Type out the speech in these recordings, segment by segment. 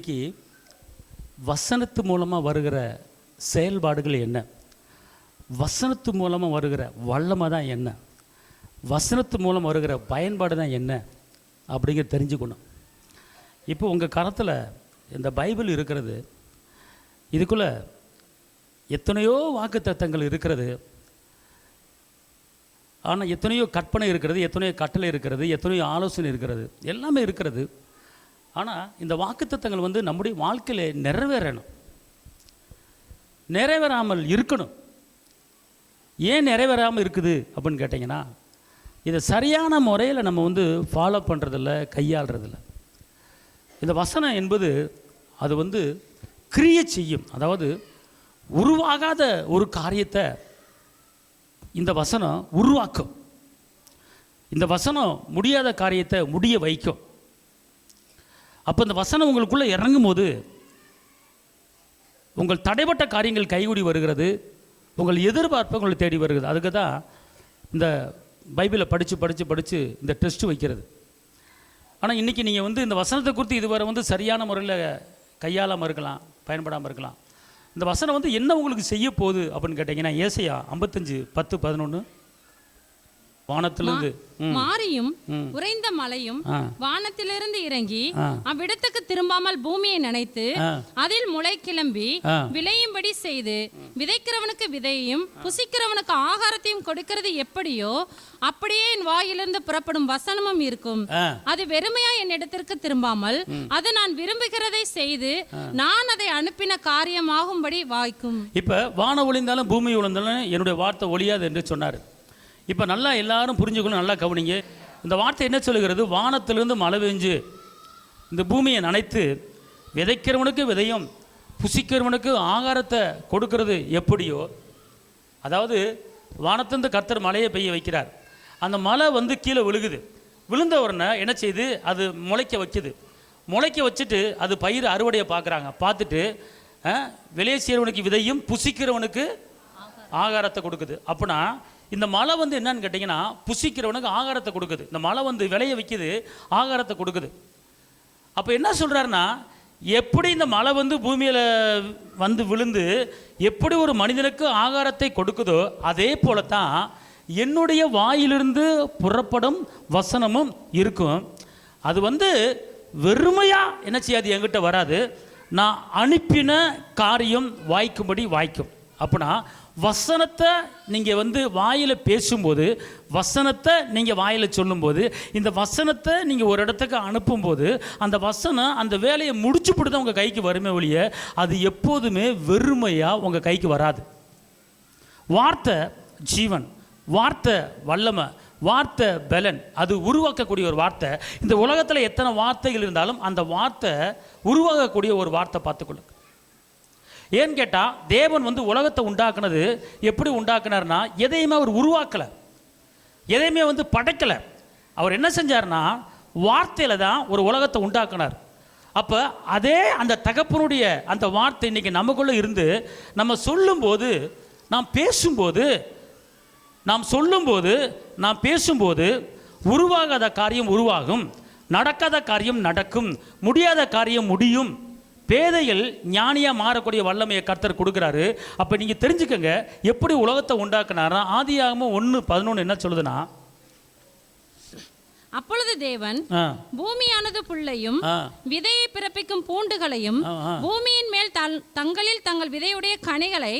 இன்னைக்கு வசனத்து மூலமாக வருகிற செயல்பாடுகள் என்ன, வசனத்து மூலமாக வருகிற வல்லமை தான் என்ன, வசனத்து மூலம் வருகிற பயன்பாடு தான் என்ன அப்படிங்கிற தெரிஞ்சுக்கணும். இப்போ உங்கள் கரத்தில் இந்த பைபிள் இருக்கிறது, இதுக்குள்ளே எத்தனையோ வாக்குத்தத்தங்கள் இருக்கிறது, ஆனால் எத்தனையோ கற்பனை இருக்கிறது, எத்தனையோ கட்டளை இருக்கிறது, எத்தனையோ ஆலோசனை இருக்கிறது, எல்லாமே இருக்கிறது. ஆனால் இந்த வாக்குத்தத்தங்கள் வந்து நம்முடைய வாழ்க்கையில் நிறைவேறணும், நிறைவேறாமல் இருக்கணும். ஏன் நிறைவேறாமல் இருக்குது அப்படின்னு கேட்டிங்கன்னா, இதை சரியான முறையில் நம்ம வந்து ஃபாலோ பண்ணுறதில்ல, கையாளுறதில்ல. இந்த வசனம் என்பது அது வந்து கிரியை செய்யும். அதாவது உருவாகாத ஒரு காரியத்தை இந்த வசனம் உருவாக்கும். இந்த வசனம் முடியாத காரியத்தை முடிய வைக்கும். அப்போ இந்த வசனம் உங்களுக்குள்ளே இறங்கும் போது உங்கள் தடைப்பட்ட காரியங்கள் கைகூடி வருகிறது, உங்கள் எதிர்பார்ப்பு உங்களை தேடி வருகிறது. அதுக்கு தான் இந்த பைபிளை படித்து இந்த டெஸ்ட்டு வைக்கிறது. ஆனால் இன்றைக்கி நீங்கள் வந்து இந்த வசனத்தை குறித்து இதுவரை வந்து சரியான முறையில் கையாளாமல் இருக்கலாம், பயன்படாமல் இருக்கலாம். இந்த வசனம் வந்து என்ன உங்களுக்கு செய்ய போகுது அப்படின்னு கேட்டிங்கன்னா, ஏசாயா 55:10-11 வானத்திலிருந்து மாரியும் உறைந்த மலையும் வானத்திலிருந்து இறங்கி அவ்விடத்துக்கு திரும்பாமல் பூமியை நனைத்து அதில் முளை கிளம்பி விளையும்படி செய்து விதைக்கிறவனுக்கு விதையையும் புசிக்கிறவனுக்கு ஆகாரத்தையும் கொடுக்கிறது எப்படியோ அப்படியே என் வாயிலிருந்து புறப்படும் வசனமும் இருக்கும். அது வெறுமையா என் இடத்திற்கு திரும்பாமல் அது நான் விரும்புகிறதை செய்து நான் அதை அனுப்பின காரியமாகும்படி வாய்க்கும். இப்ப வானம் ஒளிந்தாலும் பூமி ஒளிந்தாலும் என்னுடைய வார்த்தை ஒளியாது என்று சொன்னார். இப்போ நல்லா எல்லாரும் புரிஞ்சுக்கணும், நல்லா கவனிங்க. இந்த வார்த்தை என்ன சொல்லுகிறது? வானத்திலிருந்து மழை பெஞ்சு இந்த பூமியை நனைத்து விதைக்கிறவனுக்கு விதையும் புசிக்கிறவனுக்கு ஆகாரத்தை கொடுக்கறது எப்படியோ, அதாவது வானத்திலிருந்து கர்த்தர் மழையை பெய்ய வைக்கிறார். அந்த மழை வந்து கீழே விழுகுது, விழுந்த உடனே என்ன செய்யுது? அது முளைக்க வைக்குது. முளைக்க வச்சுட்டு அது பயிர் அறுவடையை பார்க்குறாங்க. பார்த்துட்டு விளைய செய்கிறவனுக்கு விதையும் புசிக்கிறவனுக்கு ஆகாரத்தை கொடுக்குது. அப்படின்னா இந்த மழை வந்து என்னன்னு கேட்டிங்கன்னா, புசிக்கிறவனுக்கு ஆகாரத்தை கொடுக்குது. இந்த மழை வந்து விளைய வைக்குது, ஆகாரத்தை கொடுக்குது. அப்போ என்ன சொல்கிறாருன்னா, எப்படி இந்த மழை வந்து பூமியில் வந்து விழுந்து எப்படி ஒரு மனிதனுக்கு ஆகாரத்தை கொடுக்குதோ, அதே போல தான் என்னுடைய வாயிலிருந்து புறப்படும் வசனமும் இருக்கும். அது வந்து வெறுமையாக என்ன செய்யாது, என்கிட்ட வராது. நான் அனுப்பின காரியம் வாய்க்கும்படி வாய்க்கும். அப்படின்னா வசனத்தை நீங்கள் வந்து வாயில் பேசும்போது, வசனத்தை நீங்கள் வாயில் சொல்லும்போது, இந்த வசனத்தை நீங்கள் ஒரு இடத்துக்கு அனுப்பும்போது அந்த வசனம் அந்த வேலையை முடிச்சுப்பட்டு தான் உங்கள் கைக்கு வருமே ஒழிய அது எப்போதுமே வெறுமையாக உங்கள் கைக்கு வராது. வார்த்தை ஜீவன், வார்த்தை வல்லமை, வார்த்தை பலன், அது உருவாக்கக்கூடிய ஒரு வார்த்தை. இந்த உலகத்தில் எத்தனை வார்த்தைகள் இருந்தாலும் அந்த வார்த்தை உருவாகக்கூடிய ஒரு வார்த்தை பார்த்துக்கொள்ளுங்க. ஏன்னு கேட்டால், தேவன் வந்து உலகத்தை உண்டாக்குனது எப்படி உண்டாக்குனார்னா, எதையுமே அவர் உருவாக்கலை, எதையுமே வந்து படைக்கலை. அவர் என்ன செஞ்சார்னா, வார்த்தையில் தான் ஒரு உலகத்தை உண்டாக்குனார். அப்போ அதே அந்த தகப்பனுடைய அந்த வார்த்தை இன்றைக்கி நமக்குள்ளே இருந்து நம்ம சொல்லும்போது, நாம் பேசும்போது உருவாகாத காரியம் உருவாகும், நடக்காத காரியம் நடக்கும், முடியாத காரியம் முடியும். பேதைகள் ஞானியாக மாறக்கூடிய வல்லமையை கர்த்தர் கொடுக்குறாரு. அப்போ நீங்கள் தெரிஞ்சுக்கங்க எப்படி உலகத்தை உண்டாக்குனாரா. ஆதியாகமம் 1:11 என்ன சொல்லுதுன்னா, அப்பொழுது தேவன் பூமியானது புல்லையும் விதையை பிறப்பிக்கும் பூண்டுகளையும் பூமியின் மேல் தங்களில் தங்கள் விதையுடைய கனிகளை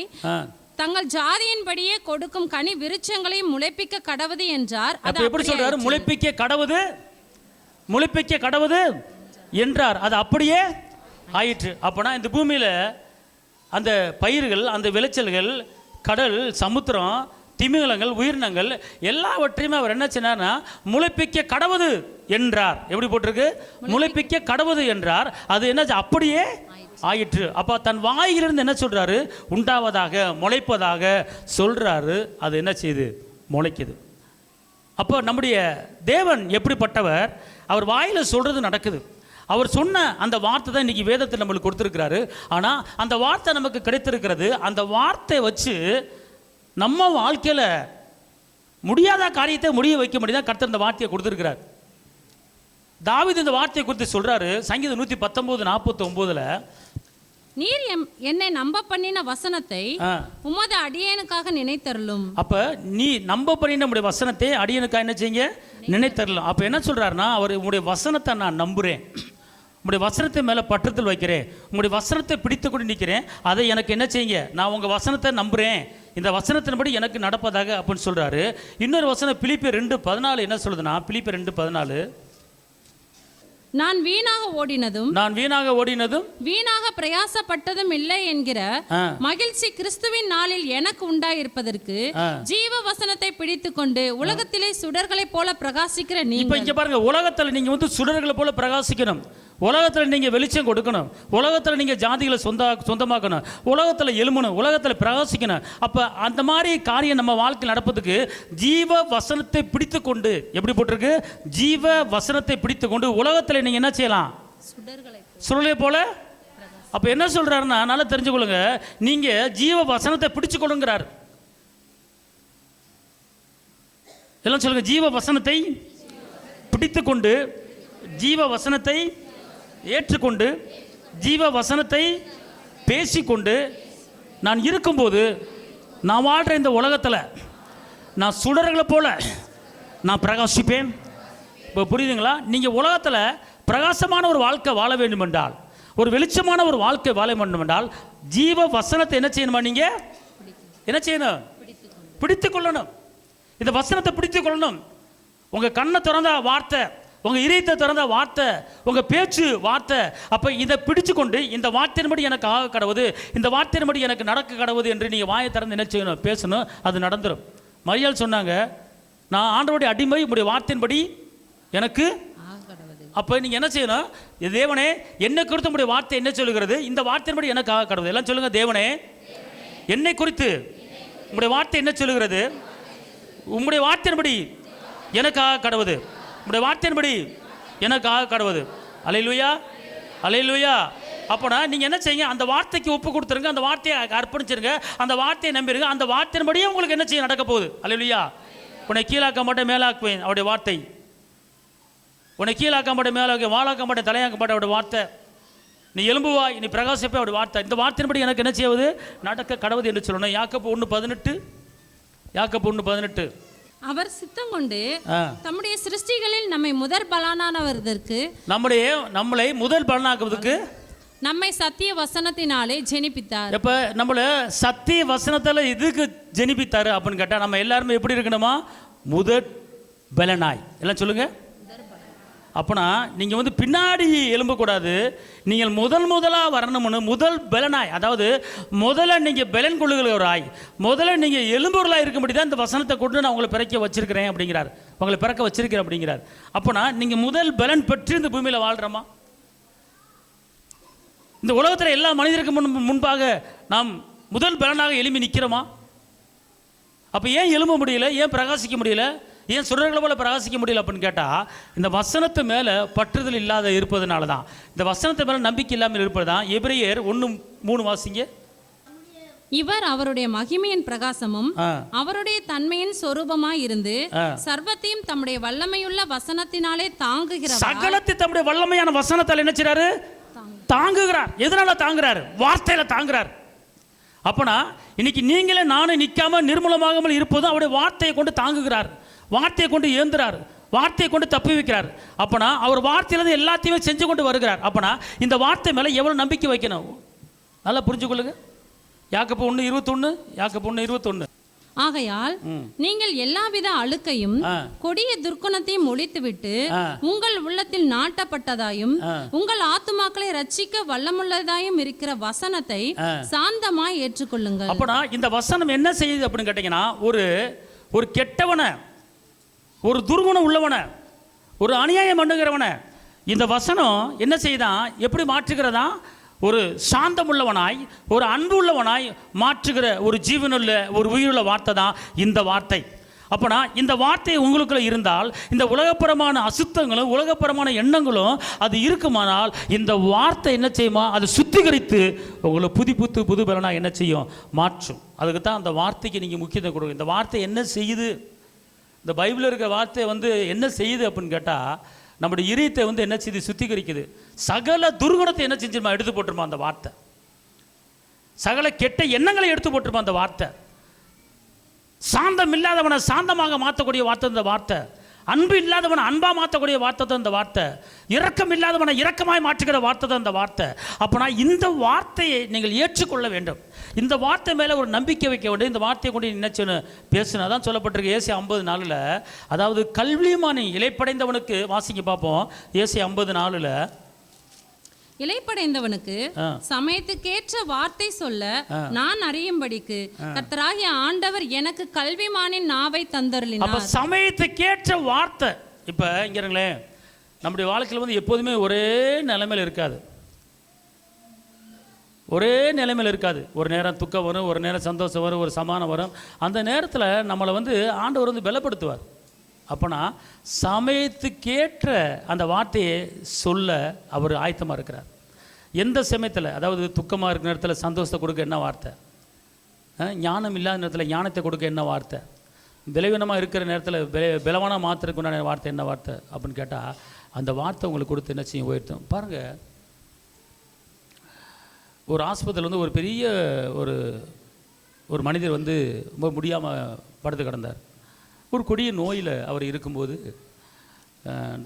தங்கள் ஜாதியின்படியே கொடுக்கும் கனி விருட்சங்களையும் முளைப்பிக்க கடவுது என்றார். அது எப்படி சொல்றாரு? முளைப்பிக்க கடவுது என்றார். அது அப்படியே ஆயிற்று. அப்போனா இந்த பூமியில் அந்த பயிர்கள், அந்த விளைச்சல்கள், கடல், சமுத்திரம், திமிங்கலங்கள், உயிரினங்கள் எல்லாவற்றையுமே அவர் என்ன சொன்னார்னா, முளைப்பிக்க கடவுது என்றார். எப்படி போட்டிருக்கு? முளைப்பிக்க கடவுது என்றார். அது என்ன அப்படியே ஆயிற்று. அப்போ தன் வாயிலிருந்து என்ன சொல்கிறாரு? உண்டாவதாக, முளைப்பதாக சொல்கிறாரு. அது என்ன செய்யுது? முளைக்குது. அப்போ நம்முடைய தேவன் எப்படிப்பட்டவர்? அவர் வாயில் சொல்கிறது நடக்குது. அவர் சொன்ன அந்த வார்த்தை தான் இன்றைக்கி வேதத்தில் நம்மளுக்கு கொடுத்துருக்கிறாரு. ஆனால் அந்த வார்த்தை நமக்கு கிடைத்திருக்கிறது. அந்த வார்த்தை வச்சு நம்ம வாழ்க்கையில் முடியாத காரியத்தை முடிய வைக்க முடியாத கர்த்தர் அந்த வார்த்தையை கொடுத்துருக்கிறார். தாவீது இந்த வார்த்தையை குறித்து சொல்றாரு. சங்கீதம் 119:49 நீர் என்னை நம்ப பண்ணின வசனத்தை உமது அடியேனுக்காக நினைத்தருளும். அப்ப நீ நம்ப பண்ணின நம்முடைய வசனத்தை அடியனுக்காக என்ன செய்யுங்க, நினைத்தரலாம். அப்ப என்ன சொல்றாருன்னா, அவர் உங்களுடைய வசனத்தை நான் நம்புறேன், உங்களுடைய வசனத்தை மேல பற்றுதல் வைக்கிறேன், உங்களுடைய வசனத்தை பிடித்து கொண்டு நிற்கிறேன், அதை எனக்கு என்ன செய்யுங்க, நான் உங்க வசனத்தை நம்புறேன், இந்த வசனத்தின்படி எனக்கு நடப்பதாக அப்படின்னு சொல்றாரு. இன்னொரு வசனம் பிலிப்பியர் 2:14 என்ன சொல்லுதுன்னா, பிலிப்பியர் 2:14 நான் வீணாக ஓடினதும் வீணாக பிரயாசப்பட்டதும் இல்லை என்கிற மகிழ்ச்சி கிறிஸ்துவின் நாளில் எனக்கு உண்டாயிருப்பதற்கு ஜீவ வசனத்தை பிடித்துக்கொண்டு உலகத்திலே சுடர்களை போல பிரகாசிக்கிற நீங்க. இங்க பாருங்க, உலகத்துல நீங்க சுடர்களை போல பிரகாசிக்கணும், உலகத்தில் நீங்கள் வெளிச்சம் கொடுக்கணும், உலகத்தில் நீங்கள் ஜாதிகளை சொந்தமாக்கணும், உலகத்தில் எழுமணும், உலகத்தில் பிரகாசிக்கணும். அப்போ அந்த மாதிரி காரியம் நம்ம வாழ்க்கையில் நடப்பதுக்கு ஜீவ வசனத்தை பிடித்து கொண்டு, எப்படி போட்டிருக்கு, ஜீவ வசனத்தை பிடித்து கொண்டு உலகத்தில் நீங்கள் என்ன செய்யலாம், சுடர்களை போல. அப்போ என்ன சொல்கிறாருன்னா, நல்லா தெரிஞ்சுக்கொள்ளுங்க, நீங்கள் ஜீவ வசனத்தை பிடிச்சு கொள்ளுங்கிறார். எல்லாம் சொல்லுங்க, ஜீவ வசனத்தை பிடித்து கொண்டு, ஜீவ வசனத்தை ஏற்றுக்கொண்டு, ஜீவ வசனத்தை பேசிக்கொண்டு, நான் இருக்கும்போது, நான் வாழ்கிற இந்த உலகத்தில் நான் சுடர்களை போல நான் பிரகாசிப்பேன். இப்போ புரியுதுங்களா? நீங்கள் உலகத்தில் பிரகாசமான ஒரு வாழ்க்கை வாழ வேண்டும் என்றால், ஒரு வெளிச்சமான ஒரு வாழ்க்கை வாழ வேண்டும் என்றால், ஜீவ வசனத்தை என்ன செய்யணுமா, நீங்கள் என்ன செய்யணும், பிடித்து கொள்ளணும். இந்த வசனத்தை பிடித்து கொள்ளணும். உங்கள் கண்ணை திறந்த வார்த்தை, உங்கள் இதயத்தை திறந்த வார்த்தை, உங்கள் பேச்சு வார்த்தை. அப்போ இதை பிடிச்சு கொண்டு, இந்த வார்த்தையின்படி எனக்கு ஆக கடவுது, இந்த வார்த்தையின்படி எனக்கு நடக்க கடவுது என்று நீங்கள் வாயை திறந்து என்ன செய்யணும், பேசணும், அது நடந்துடும். மரியாள் சொன்னாங்க, நான் ஆண்டவருடைய அடிமை, உங்களுடைய வார்த்தையின்படி எனக்கு. அப்போ நீங்கள் என்ன செய்யணும், தேவனே என்னை குறித்து உங்களுடைய வார்த்தை என்ன சொல்லுகிறது, இந்த வார்த்தையின்படி எனக்கு ஆக கடவுது. எல்லாம் சொல்லுங்க, தேவனே என்னை குறித்து உங்களுடைய வார்த்தை என்ன சொல்லுகிறது, உங்களுடைய வார்த்தையின்படி எனக்கு ஆக கடவுது, உங்களுடைய வார்த்தையின்படி எனக்கு ஆக கடவுது. அல்லேலூயா, அல்லேலூயா. அப்போனா நீங்கள் என்ன செய்யுங்க, அந்த வார்த்தைக்கு ஒப்பு கொடுத்துருங்க, அந்த வார்த்தையை அர்ப்பணிச்சிருங்க, அந்த வார்த்தையை நம்பிடுங்க, அந்த வார்த்தையின்படியே உங்களுக்கு என்ன செய்ய நடக்க போகுது. அல்லேலூயா. உன்னை கீழாக்க மாட்டேன் மேலாக்குவேன், அவருடைய வார்த்தை. உன்னை கீழாக்க மாட்டேன் மேலாக்க, வாழாக்க மாட்டேன் தலையாக்க மாட்டேன், அவருடைய வார்த்தை. நீ எலும்புவாய், நீ பிரகாசிப்பே, அவருடைய வார்த்தை. இந்த வார்த்தையின்படி எனக்கு என்ன செய்வது, நடக்க கடவுது என்று சொல்லணும். யாக்கோபு 1:18 அவர் சித்தம் கொண்டு தம்முடைய சிருஷ்டிகளில் நம்மை முதற் பலனானவர்தற்கு, நம்மளை முதல் பலனாக்குவதற்கு நம்மை சத்திய வசனத்தினாலே ஜெனிப்பித்தார். இப்ப நம்மள சத்திய வசனத்தால இதுக்கு ஜெனிப்பித்தாரு அப்படின்னு கேட்டா, நம்ம எல்லாருமே எப்படி இருக்கணுமா, முதற் பலனாய். எல்லாம் சொல்லுங்க. அப்பனா நீங்க பின்னாடி எழும்பக்கூடாது, நீங்கள் முதலாக வரணும்னு முதல் பலனாய், அதாவது முதல்ல நீங்க பலன் கொள்ளுகிறவராய், முதல்ல நீங்க எலும்புகளாக இருக்கும்படி தான் இந்த வசனத்தை கொண்டு நான் உங்களை பிறக்க வச்சிருக்கிறேன் அப்படிங்கிறார், உங்களை பிறக்க வச்சிருக்கிறேன் அப்படிங்கிறார். அப்பனா நீங்க முதல் பலன் பெற்று இந்த பூமியில வாழ்றோமா, இந்த உலகத்தில் எல்லா மனிதருக்கு முன்பாக நாம் முதல் பலனாக எழும்பி நிற்கிறோமா? அப்போ ஏன் எழும்ப முடியல, ஏன் பிரகாசிக்க முடியல, ஏன் சுடர்களை போல பிரகாசிக்க முடியல அப்படின்னு கேட்டால், இந்த வசனத்து மேலே பற்றுதல் இல்லாத இருப்பதுனால தான், இந்த வசனத்து மேலே நம்பிக்கை இல்லாமல் இருப்பது தான். எபிரேயர் 1:3 வாசிங்க. இவர் அவருடைய மகிமையின் பிரகாசமும் அவருடைய தன்மையின் சொரூபமாய் இருந்து சர்வத்தையும் தம்முடைய வல்லமையுள்ள வசனத்தினாலே தாங்குகிறார். சகலத்தை தம்முடைய வல்லமையான வசனத்தால் என்ன செய்றாரு, தாங்குகிறார். எதனால தாங்குறாரு, வார்த்தையில தாங்குறார். அப்பனா இன்னைக்கு நீங்களே நானும் நிற்காம நிர்மூலமாகாமல் இருப்பதும் அவருடைய வார்த்தையை கொண்டு தாங்குகிறார், வார்த்தையை கொண்டு ஏந்துறார், வார்த்தையை கொண்டு தப்பி வைக்கிறார். அப்பனா அவர் வார்த்தையிலிருந்து எல்லாத்தையுமே செஞ்சு கொண்டு வருகிறார். அப்பனா இந்த வார்த்தை மேல எவ்வளவு நம்பிக்கை வைக்கணும், நல்லா புரிஞ்சுக்கொள்ளுங்க. யாக்கோபு 1:21. ஆகையால் நீங்கள் எல்லாவித அழுக்கையும் கொடிய துர்க்குணத்தையும் ஒழித்துவிட்டு உங்கள் உள்ளத்தில் நாட்டப்பட்டதாயும் உங்கள் ஆத்துமாக்களை ரட்சிக்க வல்லமுள்ளதாயும் இருக்கிற வசனத்தை சாந்தமாய் ஏற்றுக்கொள்ளுங்கள். அப்பனா இந்த வசனம் என்ன செய்யுது அப்படின்னு கேட்டீங்கன்னா, ஒரு கெட்டவனை, ஒரு துர்குணம் உள்ளவனை, ஒரு அநியாயம் பண்ணுகிறவனை இந்த வசனம் என்ன செய்தான், எப்படி மாற்றுகிறதா, ஒரு சாந்தம் உள்ளவனாய், ஒரு அன்பு உள்ளவனாய் மாற்றுகிற ஒரு ஜீவனுள்ள ஒரு உயிருள்ள வார்த்தை தான் இந்த வார்த்தை. அப்பனா இந்த வார்த்தை உங்களுக்குள்ள இருந்தால், இந்த உலகப்பரமான அசுத்தங்களும் உலகப்பரமான எண்ணங்களும் அது இருக்குமானால், இந்த வார்த்தை என்ன செய்யுமா, அது சுத்திகரித்து உங்களை புது பலனா என்ன செய்யும், மாற்றும். அதுக்கு தான் அந்த வார்த்தைக்கு நீங்கள் முக்கியத்துவம் கொடுங்க. இந்த வார்த்தை என்ன செய்யுது, இந்த பைபிளில் இருக்கிற வார்த்தை என்ன செய்யுது அப்படின்னு கேட்டால், நம்முடைய இதயத்தை வந்து என்ன செய்து சுத்திகரிக்குது. சகல துர்குணத்தை என்ன செஞ்சிருமா, எடுத்து போட்டுருமா அந்த வார்த்தை. சகல கெட்ட எண்ணங்களை எடுத்து போட்டுருமா அந்த வார்த்தை. சாந்தம் இல்லாதவனை சாந்தமாக மாற்றக்கூடிய வார்த்தை இந்த வார்த்தை. அன்பு இல்லாதவனை அன்பா மாற்றக்கூடிய வார்த்தை தான் இந்த வார்த்தை. இரக்கம் இல்லாதவனை இரக்கமாய் மாற்றுகிற வார்த்தை தான் இந்த வார்த்தை. அப்போனா இந்த வார்த்தையை நீங்கள் ஏற்றுக்கொள்ள வேண்டும். இந்த வார்த்தை மேலே ஒரு நம்பிக்கை வைக்க வேண்டும். இந்த வார்த்தையை கொண்டு நினைச்சுன்னு பேசுனா தான் சொல்லப்பட்டிருக்கு ஏசாயா 50:4. அதாவது கல்விமானி இலைப்படைந்தவனுக்கு, வாசிக்க பார்ப்போம் ஏசாயா 50:4. இலைப்படைந்தவனுக்கு சமயத்துக்கேற்ற வார்த்தை சொல்ல நான் அறியும்படிக்கு கர்த்தராகிய ஆண்டவர் எனக்கு கல்விமானின் நாவை தந்தருளினார். அப்ப சமயத்துக்கேற்ற வார்த்தை. இப்ப இங்க இருங்களேன், நம்முடைய வாழ்க்கையில் வந்து எப்போதுமே ஒரே நிலைமையில் இருக்காது. ஒரே நிலைமையில் இருக்காது. ஒரு நேரம் துக்கம் வரும், ஒரு நேரம் சந்தோஷம் வரும், ஒரு சமானம் வரும். அந்த நேரத்தில் நம்மளை வந்து ஆண்டவர் வந்து பலப்படுத்துவார். அப்போனா சமயத்துக்கேற்ற அந்த வார்த்தையை சொல்ல அவர் ஆயத்தமாக இருக்கிறார். எந்த சமயத்தில், அதாவது துக்கமாக இருக்கிற நேரத்தில் சந்தோஷத்தை கொடுக்க என்ன வார்த்தை, ஞானம் இல்லாத நேரத்தில் ஞானத்தை கொடுக்க என்ன வார்த்தை, பலவீனமாக இருக்கிற நேரத்தில் பலவான மாத்திரக்கு உண்டான வார்த்தை என்ன வார்த்தை அப்படின்னு கேட்டால் அந்த வார்த்தை உங்களுக்கு கொடுத்து என்ன செய்யும், உயர்த்தும். பாருங்கள், ஒரு ஆஸ்பத்திரியில் வந்து ஒரு பெரிய ஒரு மனிதர் வந்து ரொம்ப முடியாமல் படுத்து கிடந்தார். ஒரு கொடிய நோயில் அவர் இருக்கும்போது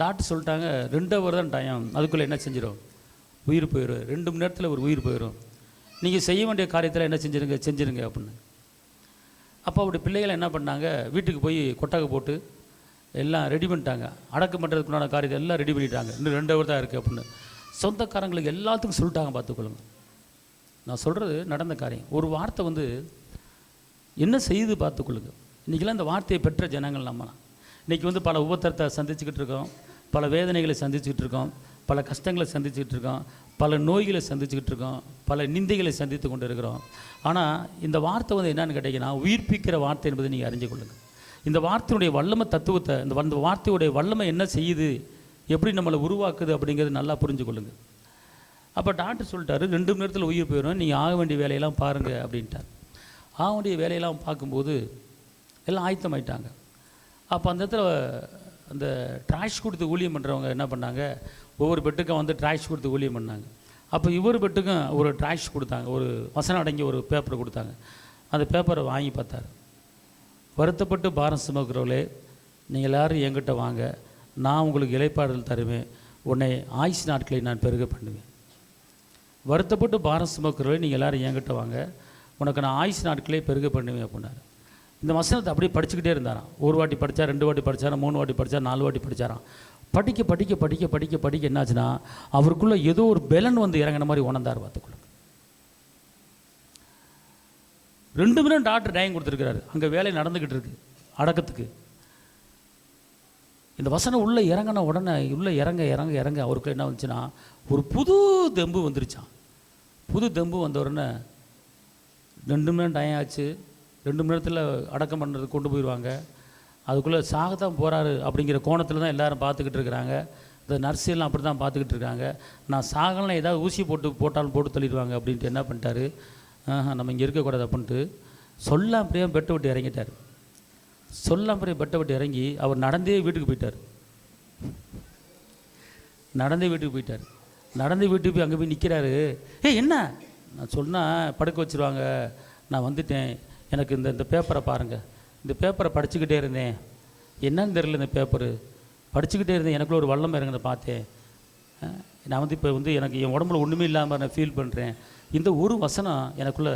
டாக்டர் சொல்லிட்டாங்க 2 ஹவர் தான் டைம், அதுக்குள்ளே என்ன செஞ்சிடும், உயிர் போயிடும். 2 மணி நேரத்தில் ஒரு உயிர் போயிடும். நீங்கள் செய்ய வேண்டிய காரியத்தில் என்ன செஞ்சிருங்க அப்படின்னு. அப்போ அவருடைய பிள்ளைகளை என்ன பண்ணாங்க, வீட்டுக்கு போய் கொட்டாக போட்டு எல்லாம் ரெடி பண்ணிட்டாங்க. அடக்கம் பண்ணுறதுக்குண்டான காரியத்தை எல்லாம் ரெடி பண்ணிட்டாங்க. இன்னும் 2 ஹவர் தான் இருக்குது அப்படின்னு சொந்தக்காரங்களுக்கு எல்லாத்துக்கும் சொல்லிட்டாங்க. பார்த்துக்கொள்ளுங்க, நான் சொல்கிறது நடந்த காரியம். ஒரு வார்த்தை வந்து என்ன செய்யுது பார்த்துக்கொள்ளுங்க. இன்றைக்கெல்லாம் இந்த வார்த்தையை பெற்ற ஜனங்கள் நம்மலாம். இன்றைக்கி வந்து பல உபத்திரத்தை சந்திச்சுக்கிட்டு இருக்கோம், பல வேதனைகளை சந்திச்சுக்கிட்டு இருக்கோம், பல கஷ்டங்களை சந்திச்சுக்கிட்டு இருக்கோம், பல நோய்களை சந்திச்சுக்கிட்டு இருக்கோம், பல நிந்தைகளை சந்தித்து கொண்டு இருக்கிறோம். ஆனால் இந்த வார்த்தை வந்து என்னென்னு கேட்டிங்கன்னா உயிர்ப்பிக்கிற வார்த்தை என்பதை நீங்கள் அறிஞ்சு கொள்ளுங்கள். இந்த வார்த்தையுடைய வல்லமை தத்துவத்தை, இந்த வார்த்தையுடைய வல்லமை என்ன செய்யுது, எப்படி நம்மளை உருவாக்குது அப்படிங்கிறது நல்லா புரிஞ்சு கொள்ளுங்கள். அப்போ டாக்டர் சொல்லிட்டாரு 2 மணி நேரத்தில் உயிர் போயிடும், நீங்கள் ஆக வேண்டிய வேலையெல்லாம் பாருங்கள் அப்படின்ட்டார். ஆக வேண்டிய வேலையெல்லாம் பார்க்கும்போது எல்லாம் ஆயத்தமாயிட்டாங்க. அப்போ அந்த இடத்துல அந்த ட்ராஷ் கொடுத்து ஊழியம் பண்ணுறவங்க என்ன பண்ணாங்க, ஒவ்வொரு பெட்டுக்கும் வந்து ட்ராஷ் கொடுத்து ஊழியம் பண்ணாங்க. அப்போ இவ்வொரு பெட்டுக்கும் ஒரு ட்ராஷ் கொடுத்தாங்க, ஒரு வசனம் அடங்கி ஒரு பேப்பரை கொடுத்தாங்க. அந்த பேப்பரை வாங்கி பார்த்தார். வருத்தப்பட்டு பாரம் சுமக்கிறவர்களே, நீங்கள் எல்லோரும் என்கிட்ட வாங்க, நான் உங்களுக்கு இளைப்பாறுதல் தருவேன், உன்னை ஆயுசு நாட்களை நான் பெருக பண்ணுவேன். வருத்தப்பட்டு பாரம் சுமக்கிறவர்களே, நீங்கள் எல்லோரும் என்கிட்ட வாங்க, உனக்கு நான் ஆயுசு நாட்களே பெருக பண்ணுவேன் அப்படின்னாரு. இந்த வசனத்தை அப்படியே படிச்சுக்கிட்டே இருந்தாராம். 1 வாட்டி படித்தார், 2 வாட்டி படித்தார், 3 வாட்டி படித்தார், 4 வாட்டி படித்தாராம். படிக்க படிக்க படிக்க படிக்க படிக்க என்னாச்சுன்னா அவருக்குள்ளே ஏதோ ஒரு பெலன் வந்து இறங்கின மாதிரி உணர்ந்தார். பார்த்துக்குள்ள 2 மணி நேரம் டாக்டர் டைம் கொடுத்துருக்கிறாரு. அங்கே வேலை நடந்துக்கிட்டு இருக்கு அடக்கத்துக்கு. இந்த வசனம் உள்ளே இறங்கின உடனே உள்ளே இறங்க இறங்க இறங்க அவருக்கு என்ன வந்துச்சுன்னா ஒரு புது தெம்பு வந்துருச்சான். புது தெம்பு வந்த உடனே 2 மணி நேரம் டைம் ஆச்சு. 2 மணி நேரத்தில் அடக்கம் பண்ணுறதுக்கு கொண்டு போயிடுவாங்க. அதுக்குள்ளே சாகத்தான் போகிறாரு அப்படிங்கிற கோணத்தில் தான் எல்லோரும் பார்த்துக்கிட்டு இருக்கிறாங்க. இந்த நர்ஸெல்லாம் அப்படி தான் பார்த்துக்கிட்டு இருக்காங்க. நான் சாகலாம், ஏதாவது ஊசி போட்டாலும் போட்டு தள்ளிடுவாங்க அப்படின்ட்டு என்ன பண்ணிட்டாரு, நம்ம இங்கே இருக்கக்கூடாது அப்படின்ட்டு சொல்லாமப்படியே பெட்டை விட்டு இறங்கிட்டார். சொல்லாமப்படியே பெட்டை விட்டு இறங்கி அவர் நடந்தே வீட்டுக்கு போயிட்டார். நடந்தே வீட்டுக்கு போய் அங்கே போய் நிற்கிறாரு. என்ன நான் சொன்னால் படுக்க வச்சுருவாங்க, நான் வந்துட்டேன், எனக்கு இந்த பேப்பரை பாருங்கள், இந்த பேப்பரை படிச்சுக்கிட்டே இருந்தேன், என்னன்னு தெரியல, இந்த பேப்பரு படிச்சுக்கிட்டே இருந்தேன், எனக்குள்ள ஒரு வல்லம் இறங்குறத பார்த்தேன், நான் வந்து இப்போ வந்து எனக்கு என் உடம்புல ஒன்றுமே இல்லாமல் நான் ஃபீல் பண்ணுறேன், இந்த ஒரு வசனம் எனக்குள்ளே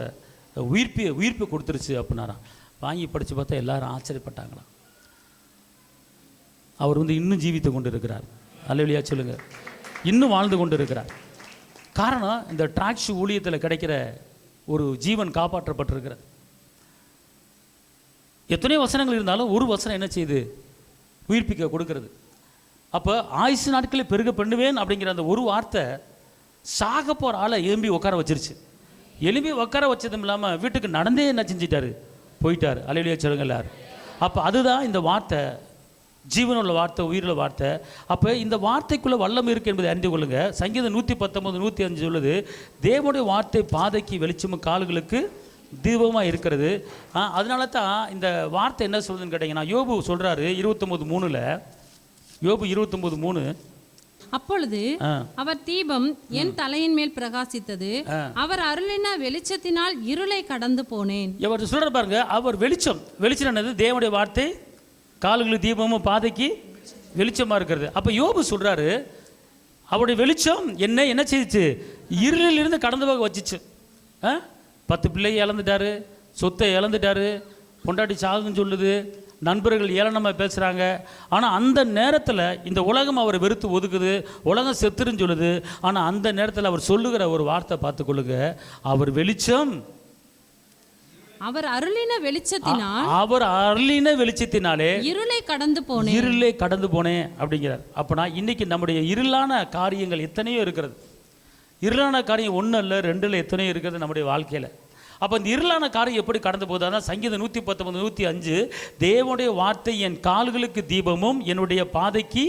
உயிர்ப்பை கொடுத்துருச்சு அப்படின்னாராம். வாங்கி படித்து பார்த்தா எல்லாரும் ஆச்சரியப்பட்டாங்களாம். அவர் வந்து இன்னும் ஜீவித்து கொண்டு இருக்கிறார். அல்லேலூயா சொல்லுங்கள். இன்னும் வாழ்ந்து கொண்டு இருக்கிறார். காரணம், இந்த ட்ராக்ஸ் ஊழியத்தில் கிடைக்கிற ஒரு ஜீவன் காப்பாற்றப்பட்டிருக்கிறது. எத்தனையோ வசனங்கள் இருந்தாலும் ஒரு வசனம் என்ன செய்யுது, உயிர்ப்பிக்க கொடுக்கறது. அப்போ ஆயுசு நாட்களை பெருக பண்ணுவேன் அப்படிங்கிற அந்த ஒரு வார்த்தை சாக போகிற ஆளை எழும்பி உட்கார வச்சிருச்சு. எழும்பி உட்கார வச்சதும் இல்லாமல் வீட்டுக்கு நடந்தே என்ன செஞ்சிட்டாரு, போயிட்டார். அல்லேலூயா சொல்லுங்க எல்லாரும். அப்போ அதுதான் இந்த வார்த்தை, ஜீவனுள்ள வார்த்தை, உயிருள்ள வார்த்தை. அப்போ இந்த வார்த்தைக்குள்ளே வல்லம் இருக்குது என்பதை அறிந்து கொள்ளுங்க. சங்கீதம் 119, 105 சொல்லுது, தேவனுடைய வார்த்தை பாதைக்கு வெளிச்சமும் கால்களுக்கு தீபமாக இருக்கிறது. அதனால தான் இந்த வார்த்தை என்ன சொல்லுதுன்னு கேட்டிங்கன்னா, யோபு சொல்கிறாரு 29:3, யோபு 29:3. அப்பொழுது அவர் தீபம் என் தலையின் மேல் பிரகாசித்தது, அவர் அருளின வெளிச்சத்தினால் இருளை கடந்து போனேன். இவர் சொல்ற பாருங்க, அவர் வெளிச்சம். வெளிச்சம் என்னது? தேவனுடைய வார்த்தை கால்களுக்கு தீபமும் பாதைக்கு வெளிச்சமா இருக்கிறது. அப்ப யோபு சொல்றாரு, அவருடைய வெளிச்சம் என்ன செய்துச்சு? இருளில் இருந்து கடந்து போக வச்சுச்சு. 10 பிள்ளையை இழந்துட்டாரு, சொத்தை இழந்துட்டாரு, பொண்டாட்டி சாகுன்னு சொல்லுது, நண்பர்கள் ஏளனமாக பேசுகிறாங்க. ஆனால் அந்த நேரத்தில் இந்த உலகம் அவரை வெறுத்து ஒதுக்குது, உலகம் செத்துருன்னு சொல்லுது. ஆனால் அந்த நேரத்தில் அவர் சொல்லுகிற ஒரு வார்த்தை பார்த்துக்கொள்ளுங்க, அவர் வெளிச்சம், அவர் அருளின வெளிச்சத்தினாலே இருளை கடந்து போனேன் அப்படிங்கிறார். அப்பனா இன்னைக்கு நம்முடைய இருளான காரியங்கள் எத்தனையோ இருக்கிறது. இருளான காரியம் 1 இல்லை 2 இல்லை, எத்தனையோ இருக்கிறது நம்முடைய வாழ்க்கையில். அப்போ இந்த இருளான காரியம் எப்படி கடந்து போகுது? அதான் சங்கீதம் 119, 105, தேவனுடைய வார்த்தை என் கால்களுக்கு தீபமும் என்னுடைய பாதைக்கு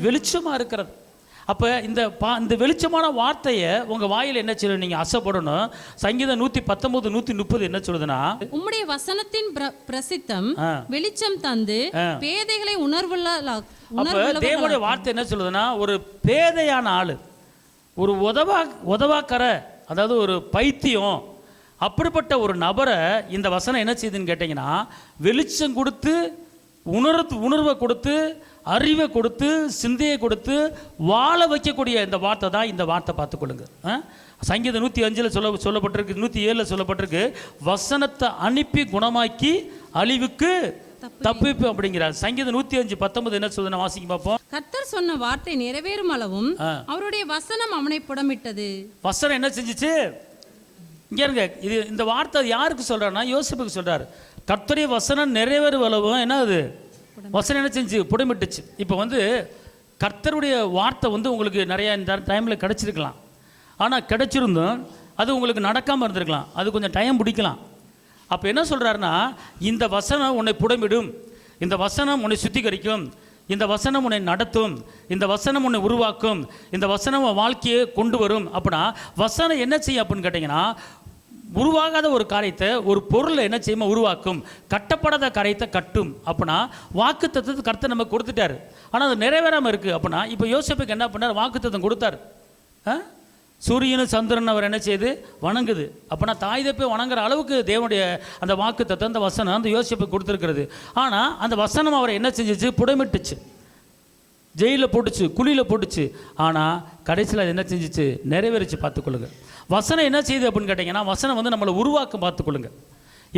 வெளிச்சமாக இருக்கிறது. அப்போ இந்த வெளிச்சமான வார்த்தையை உங்கள் வாயில் என்ன சொல்லணும்? நீங்கள் அசைப்படணும். சங்கீதம் 119, 130 என்ன சொல்லுதுன்னா, உம்முடைய வசனத்தின் பிரசித்தம் வெளிச்சம் தந்து பேதைகளை அப்போ தேவனுடைய வார்த்தை என்ன சொல்லுதுன்னா, ஒரு பேதையான ஆள், ஒரு உதவாக்கற, அதாவது ஒரு பைத்தியம், அப்படிப்பட்ட ஒரு நபரை இந்த வசனம் என்ன செய்யுதுன்னு கேட்டிங்கன்னா, வெளிச்சம் கொடுத்து, உணர்வை கொடுத்து, அறிவை கொடுத்து, சிந்தையை கொடுத்து வாழ வைக்கக்கூடிய இந்த வார்த்தை தான் இந்த வார்த்தை. பார்த்துக்கொள்ளுங்க. சங்கீதம் 105 சொல்லப்பட்டிருக்கு, 107 சொல்லப்பட்டிருக்கு, வசனத்தை அனுப்பி குணமாக்கி அழிவுக்கு தப்பிப்பு அப்படிங்கிறார். சங்கீதம் 105:19 என்ன சொல்லுதுன்னு வாசிக்க பார்ப்போம். கர்த்தர் சொன்ன வார்த்தை நிறைவேறும் அளவும் அவருடைய வசனம் அவனை புடமிட்டது. வசனம் என்ன செஞ்சிச்சு? இங்கே இருங்க, இந்த வார்த்தை யாருக்கு சொல்கிறாருன்னா, யோசேப்புக்கு சொல்கிறார். கர்த்தருடைய வசனம் நிறைவேறும் அளவும் என்ன அது? வசனம் என்ன செஞ்சு? புடமிட்டுச்சு. இப்போ கர்த்தருடைய வார்த்தை உங்களுக்கு நிறைய இந்த டைமில் கிடச்சிருக்கலாம். ஆனால் கிடைச்சிருந்தும் அது உங்களுக்கு நடக்காமல் இருந்திருக்கலாம், அது கொஞ்சம் டைம் பிடிக்கலாம். அப்போ என்ன சொல்கிறாருன்னா, இந்த வசனம் உன்னை புடமிடும், இந்த வசனம் உன்னை சுத்திகரிக்கும், இந்த வசனம் உன்னை நடத்தும், இந்த வசனம் உன்னை உருவாக்கும், இந்த வசனம் உன் வாழ்க்கையை கொண்டு வரும். அப்படின்னா வசனம் என்ன செய்யும் அப்படின்னு கேட்டிங்கன்னா, உருவாகாத ஒரு காரியத்தை, ஒரு பொருளை என்ன செய்யுமா? உருவாக்கும். கட்டப்படாத காரியத்தை கட்டும். அப்படின்னா வாக்குத்தத்தத்தை கர்த்தர் நமக்கு கொடுத்துட்டாரு, ஆனால் அது நிறைவேறாமல் இருக்குது. அப்படின்னா இப்போ யோசேப்புக்கு என்ன பண்ணார்? வாக்குத்தத்தம் கொடுத்தார். சூரியனும் சந்திரன் அவர் என்ன செய்யுது? வணங்குது. அப்போனா தாய் தப்பை வணங்குற அளவுக்கு தேவனுடைய அந்த வாக்குத்தத்தம், அந்த வசனம் அந்த யோசேப்புக்கு கொடுத்துருக்கிறது. ஆனால் அந்த வசனம் அவரை என்ன செஞ்சிச்சு? புடமிட்டுச்சு, ஜெயிலில் போட்டுச்சு, குழியில் போட்டுச்சு. ஆனால் கடைசியில் அது என்ன செஞ்சிச்சு? நிறைவேறிச்சு. பார்த்துக்கொள்ளுங்க. வசனம் என்ன செய்யுது அப்படின்னு கேட்டிங்கன்னா, வசனம் நம்மளை உருவாக்கம். பார்த்துக்கொள்ளுங்க.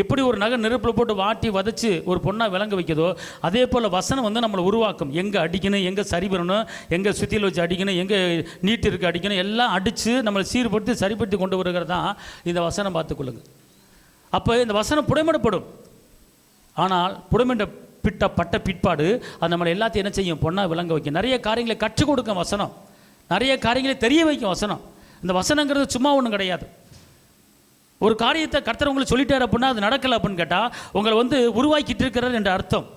எப்படி ஒரு நகை நெருப்பில் போட்டு வாட்டி வதச்சு ஒரு பொண்ணாக விளங்க வைக்கிறதோ, அதே போல் வசனம் நம்மளை உருவாக்கும். எங்கே அடிக்கணும், எங்கே சரி பண்ணணும், எங்கே சுத்தியில் வச்சு அடிக்கணும், எங்கே நீட்டு இருக்கு அடிக்கணும், எல்லாம் அடித்து நம்மளை சீர்படுத்தி சரிப்படுத்தி கொண்டு வருகிறது தான் இந்த வசனம். பார்த்துக்கொள்ளுங்க. அப்போ இந்த வசனம் புடமிடப்படும். ஆனால் புடமிடப்பட்ட பிற்பாடு அது நம்மளை எல்லாத்தையும் என்ன செய்யும்? பொண்ணாக விளங்க வைக்கும். நிறைய காரியங்களை கற்றுக் கொடுக்கும் வசனம், நிறைய காரியங்களை தெரிய வைக்கும் வசனம். இந்த வசனங்கிறது சும்மா ஒன்றும் கிடையாது. ஒரு காரியத்தை கர்த்தர் உங்களுக்கு சொல்லிட்டார் அப்படின்னா அது நடக்கலை அப்படின்னு கேட்டால் உங்களை உருவாக்கிட்டு இருக்கிறார் என்ற அர்த்தம்.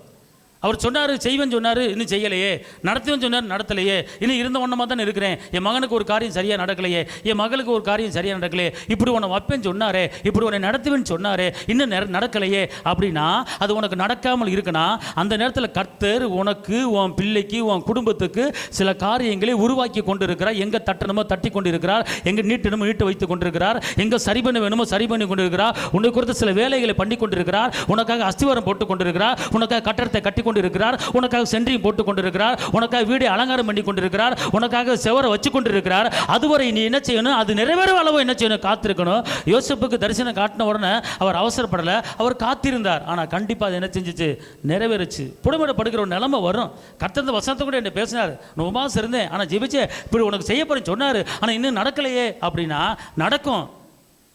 அவர் சொன்னார் செய்வேன்னு சொன்னார், இன்னும் செய்யலையே. நடத்துவேன்னு சொன்னார், நடத்தலையே. இன்னும் இருந்த ஒன்றமாக தானே இருக்கிறேன். என் மகனுக்கு ஒரு காரியம் சரியாக நடக்கலையே, என் மகளுக்கு ஒரு காரியம் சரியாக நடக்கலையே. இப்படி உன்னை வைப்பேன்னு சொன்னாரே, இப்படி உன்னை நடத்துவேன்னு சொன்னாரே, இன்னும் நடக்கலையே. அப்படின்னா அது உனக்கு நடக்காமல் இருக்குன்னா அந்த நேரத்தில் கர்த்தர் உனக்கு, உன் பிள்ளைக்கு, உன் குடும்பத்துக்கு சில காரியங்களை உருவாக்கி கொண்டு இருக்கிறார். எங்கே தட்டணுமோ தட்டி கொண்டு இருக்கிறார், எங்கே நீட்டணுமோ நீட்டு வைத்து கொண்டிருக்கிறார், எங்கே சரி பண்ண வேணுமோ சரி பண்ணி கொண்டு இருக்கிறார். உன்னை குறித்த சில வேலைகளை பண்ணி கொண்டிருக்கிறார். உனக்காக அஸ்திவாரம் போட்டு கொண்டிருக்கிறார், உனக்காக கட்டடத்தை கட்டி இருக்கிறார், உனக்காக சென்ட்ரிங் போட்டு கொண்டிருக்கிறார், உனக்காக வீடு அலங்காரம் பண்ணி கொண்டிருக்கிறார், உனக்காக செவரை வச்சு கொண்டிருக்கிறார். அதுவரை நீ என்ன செய்யணும்? அது நிறைவேறும் அளவு என்ன செய்யணும்? காத்திருக்கணும். யோசேப்புக்கு தரிசனம் காட்டின உடனே அவர் அவசரப்படலை, அவர் காத்திருந்தார். ஆனால் கண்டிப்பாக அது என்ன செஞ்சிச்சு? நிறைவேறுச்சு. புடமிடப்படுகிற ஒரு நிலைமை வரும். கர்த்தர் வசனத்தை கூட என்ன பேசினார், நான் உபவாசம் இருந்தேன், ஆனால் ஜெபிச்சே, இப்படி உனக்கு செய்ய போறேன்னு சொன்னார், ஆனால் இன்னும் நடக்கலையே. அப்படின்னா நடக்கும்.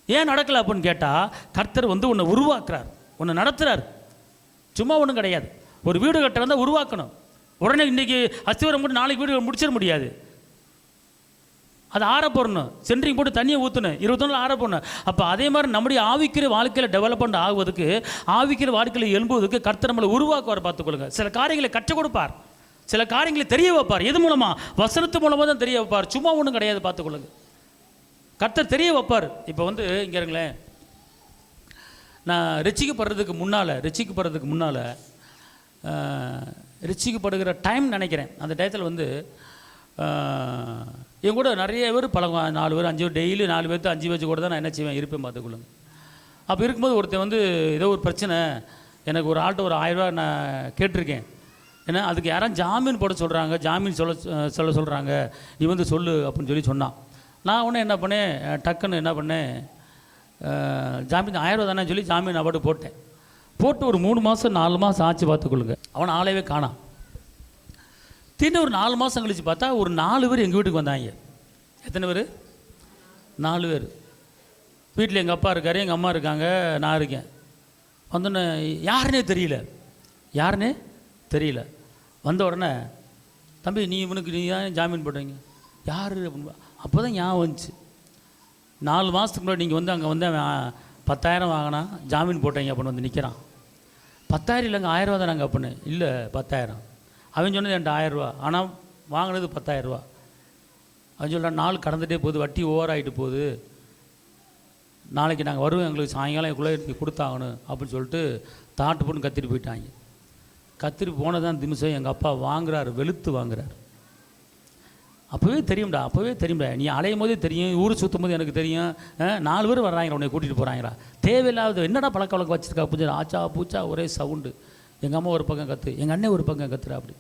ஏன் நடக்கலை அப்படின்னு கேட்டால், கர்த்தர் உன்னை உருவாக்குறார், உன்னை நடத்துறார். சும்மா ஒன்றும் கிடையாது. ஒரு வீடு கட்டுறதா உருவாக்கணும். உடனே இன்றைக்கி அஸ்திவாரம் போட்டு நாளைக்கு வீடு முடிச்சிட முடியாது. அது ஆற போடணும், சென்ட்ரிங் போட்டு தண்ணியை ஊற்றணும், 20 நாள் ஆற போடணும். அப்போ அதே மாதிரி நம்முடைய ஆவிக்கிற வாழ்க்கையில் டெவலப்மெண்ட் ஆகுவதுக்கு, ஆவிக்கிற வாழ்க்கையில் எழும்புவதற்கு கர்த்தர் நம்மளை உருவாக்குவார். பார்த்துக்கொள்ளுங்க. சில காரியங்களை கற்றுக் கொடுப்பார், சில காரியங்களை தெரிய வைப்பார். எது மூலமாக? வசனத்து மூலமாக தான் தெரிய வைப்பார். சும்மா ஒன்றும் கிடையாது. பார்த்துக்கொள்ளுங்க. கர்த்தர் தெரிய வைப்பார். இப்போ இங்கே இருங்களேன், நான் ரட்சிக்கப்படுறதுக்கு முன்னால் ரட்சிக்கப்படுகிற டைம் நினைக்கிறேன். அந்த டயத்தில் வந்து என் கூட நிறைய பேர் பழகுவான், 4 பேர் 5 பேர், டெய்லி 4 பேர்த்து 5 பேச்சு கூட தான் நான் என்ன செய்வேன் இருப்பேன் பார்த்துக்கொள்ளுங்க. அப்போ இருக்கும்போது ஒருத்தன் வந்து ஏதோ ஒரு பிரச்சனை, எனக்கு ஒரு ஆள்கிட்ட ஒரு 1000 ரூபா நான் கேட்டிருக்கேன். ஏன்னா அதுக்கு யாரும் ஜாமீன் போட சொல்கிறாங்க, ஜாமீன் சொல்ல சொல்கிறாங்க, நீ வந்து சொல்லு அப்படின்னு சொல்லி சொன்னான். நான் ஒன்று என்ன பண்ணேன், டக்குன்னு என்ன பண்ணேன், ஜாமீன் 1000 ரூபா தானே சொல்லி ஜாமீன் அவார்டு போட்டேன். போட்டு ஒரு 3 மாதம் 4 மாதம் ஆச்சு பார்த்துக்கொள்ளுங்க. அவன் ஆளவே காணாம். திடீர்னு ஒரு 4 மாதம் கழித்து பார்த்தா ஒரு 4 பேர் எங்கள் வீட்டுக்கு வந்தாங்க. எத்தனை பேர்? 4 பேர். வீட்டில் எங்கள் அப்பா இருக்கார், எங்கள் அம்மா இருக்காங்க, நான் இருக்கேன். வந்தோடனே யாருன்னே தெரியல. வந்த உடனே, தம்பி நீ இவனுக்கு நீ தான் ஜாமீன் போட்டீங்க, யார் அப்படின்னு. அப்போ தான் ஞாபகம் வந்துச்சு, 4 மாதத்துக்கு முன்னாடி நீங்கள் வந்து அங்கே வந்து அவன் 10,000 வாங்கினா ஜாமீன் போட்டீங்க அப்படின்னு வந்து நிற்கிறான். 10,000 இல்லைங்க, 1000 ரூபா தான் நாங்கள் அப்படின்னு. இல்லை 10,000. அவன் சொன்னது என்கிட்ட 1000 ரூபா, ஆனால் வாங்கினது 10,000 ரூபா. அவன் சொல்கிறான், நாள் கடந்துகிட்டே போகுது, வட்டி ஓவர் ஆகிட்டு போகுது, நாளைக்கு நாங்கள் வருவோம், எங்களுக்கு சாயங்காலம் எங்களுக்குள்ளே எனக்கு கொடுத்தாகணும் அப்படின்னு சொல்லிட்டு தாட்டு போட்டு கத்திட்டு போயிட்டாங்க. கத்திரி போனதான் நிமிஷம் எங்கள் அப்பா வாங்குறாரு, வெளுத்து வாங்குறாரு. அப்போவே தெரியும்டா, நீ அலையும் போதே தெரியும், ஊர் சுற்றும் போது எனக்கு தெரியும். 4 பேர் வர்றாங்க, உன்னை கூட்டிகிட்டு போகிறாங்களா, தேவையில்லாத என்னடா பழக்க வழக்கம் வச்சுருக்கா அப்படின்னு ஆச்சா பூச்சா ஒரே சவுண்டு. எங்கள் அம்மா ஒரு பக்கம் கற்று, எங்கள் அண்ணன் ஒரு பக்கம் கத்துறா. அப்படி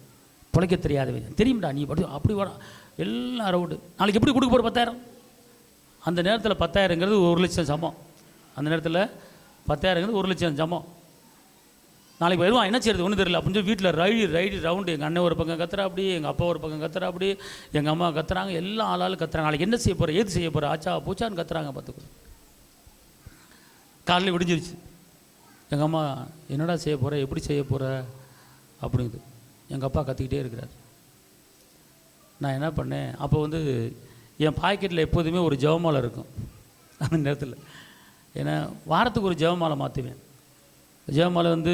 பிழைக்க தெரியாதவன், தெரியும்டா நீ அப்படி வர எல்லாம் ரவுண்டு. நாளைக்கு எப்படி கொடுக்க போகிற 10,000? அந்த நேரத்தில் 10,000ங்கிறது 1 லட்சம் சமம். அந்த நேரத்தில் 10,000ங்கிறது 1 லட்சம் சமம். நாளைக்கு வருவான், என்ன செய்யறது ஒன்றும் தெரியல அப்படின்னு சொல்லி வீட்டில் ரைடு ரவுண்டு. எங்கள் அண்ணன் ஒரு பக்கம் கத்துறா அப்படி, எங்கள் அப்பா ஒரு பக்கம் கத்துறா அப்படி, எங்கள் அம்மா கத்துறாங்க, எல்லாம் ஆளாலும் கத்துறாங்க. நாளைக்கு என்ன செய்ய போகிற, ஏது செய்ய போகிற, ஆச்சா பூச்சான்னு கத்துறாங்க பார்த்துக்கணும். காலையில் விடிஞ்சிருச்சு. எங்கள் அம்மா என்னடா செய்ய போகிற, எப்படி செய்ய போகிற அப்படிங்குது. எங்கள் அப்பா கத்திக்கிட்டே இருக்கிறார். நான் என்ன பண்ணேன், அப்போ வந்து என் பாக்கெட்டில் எப்போதுமே ஒரு ஜெபமாலை இருக்கும் அந்த நேரத்தில். ஏன்னா வாரத்துக்கு ஒரு ஜெபமாலை மாற்றுவேன். ஜெபமாலை வந்து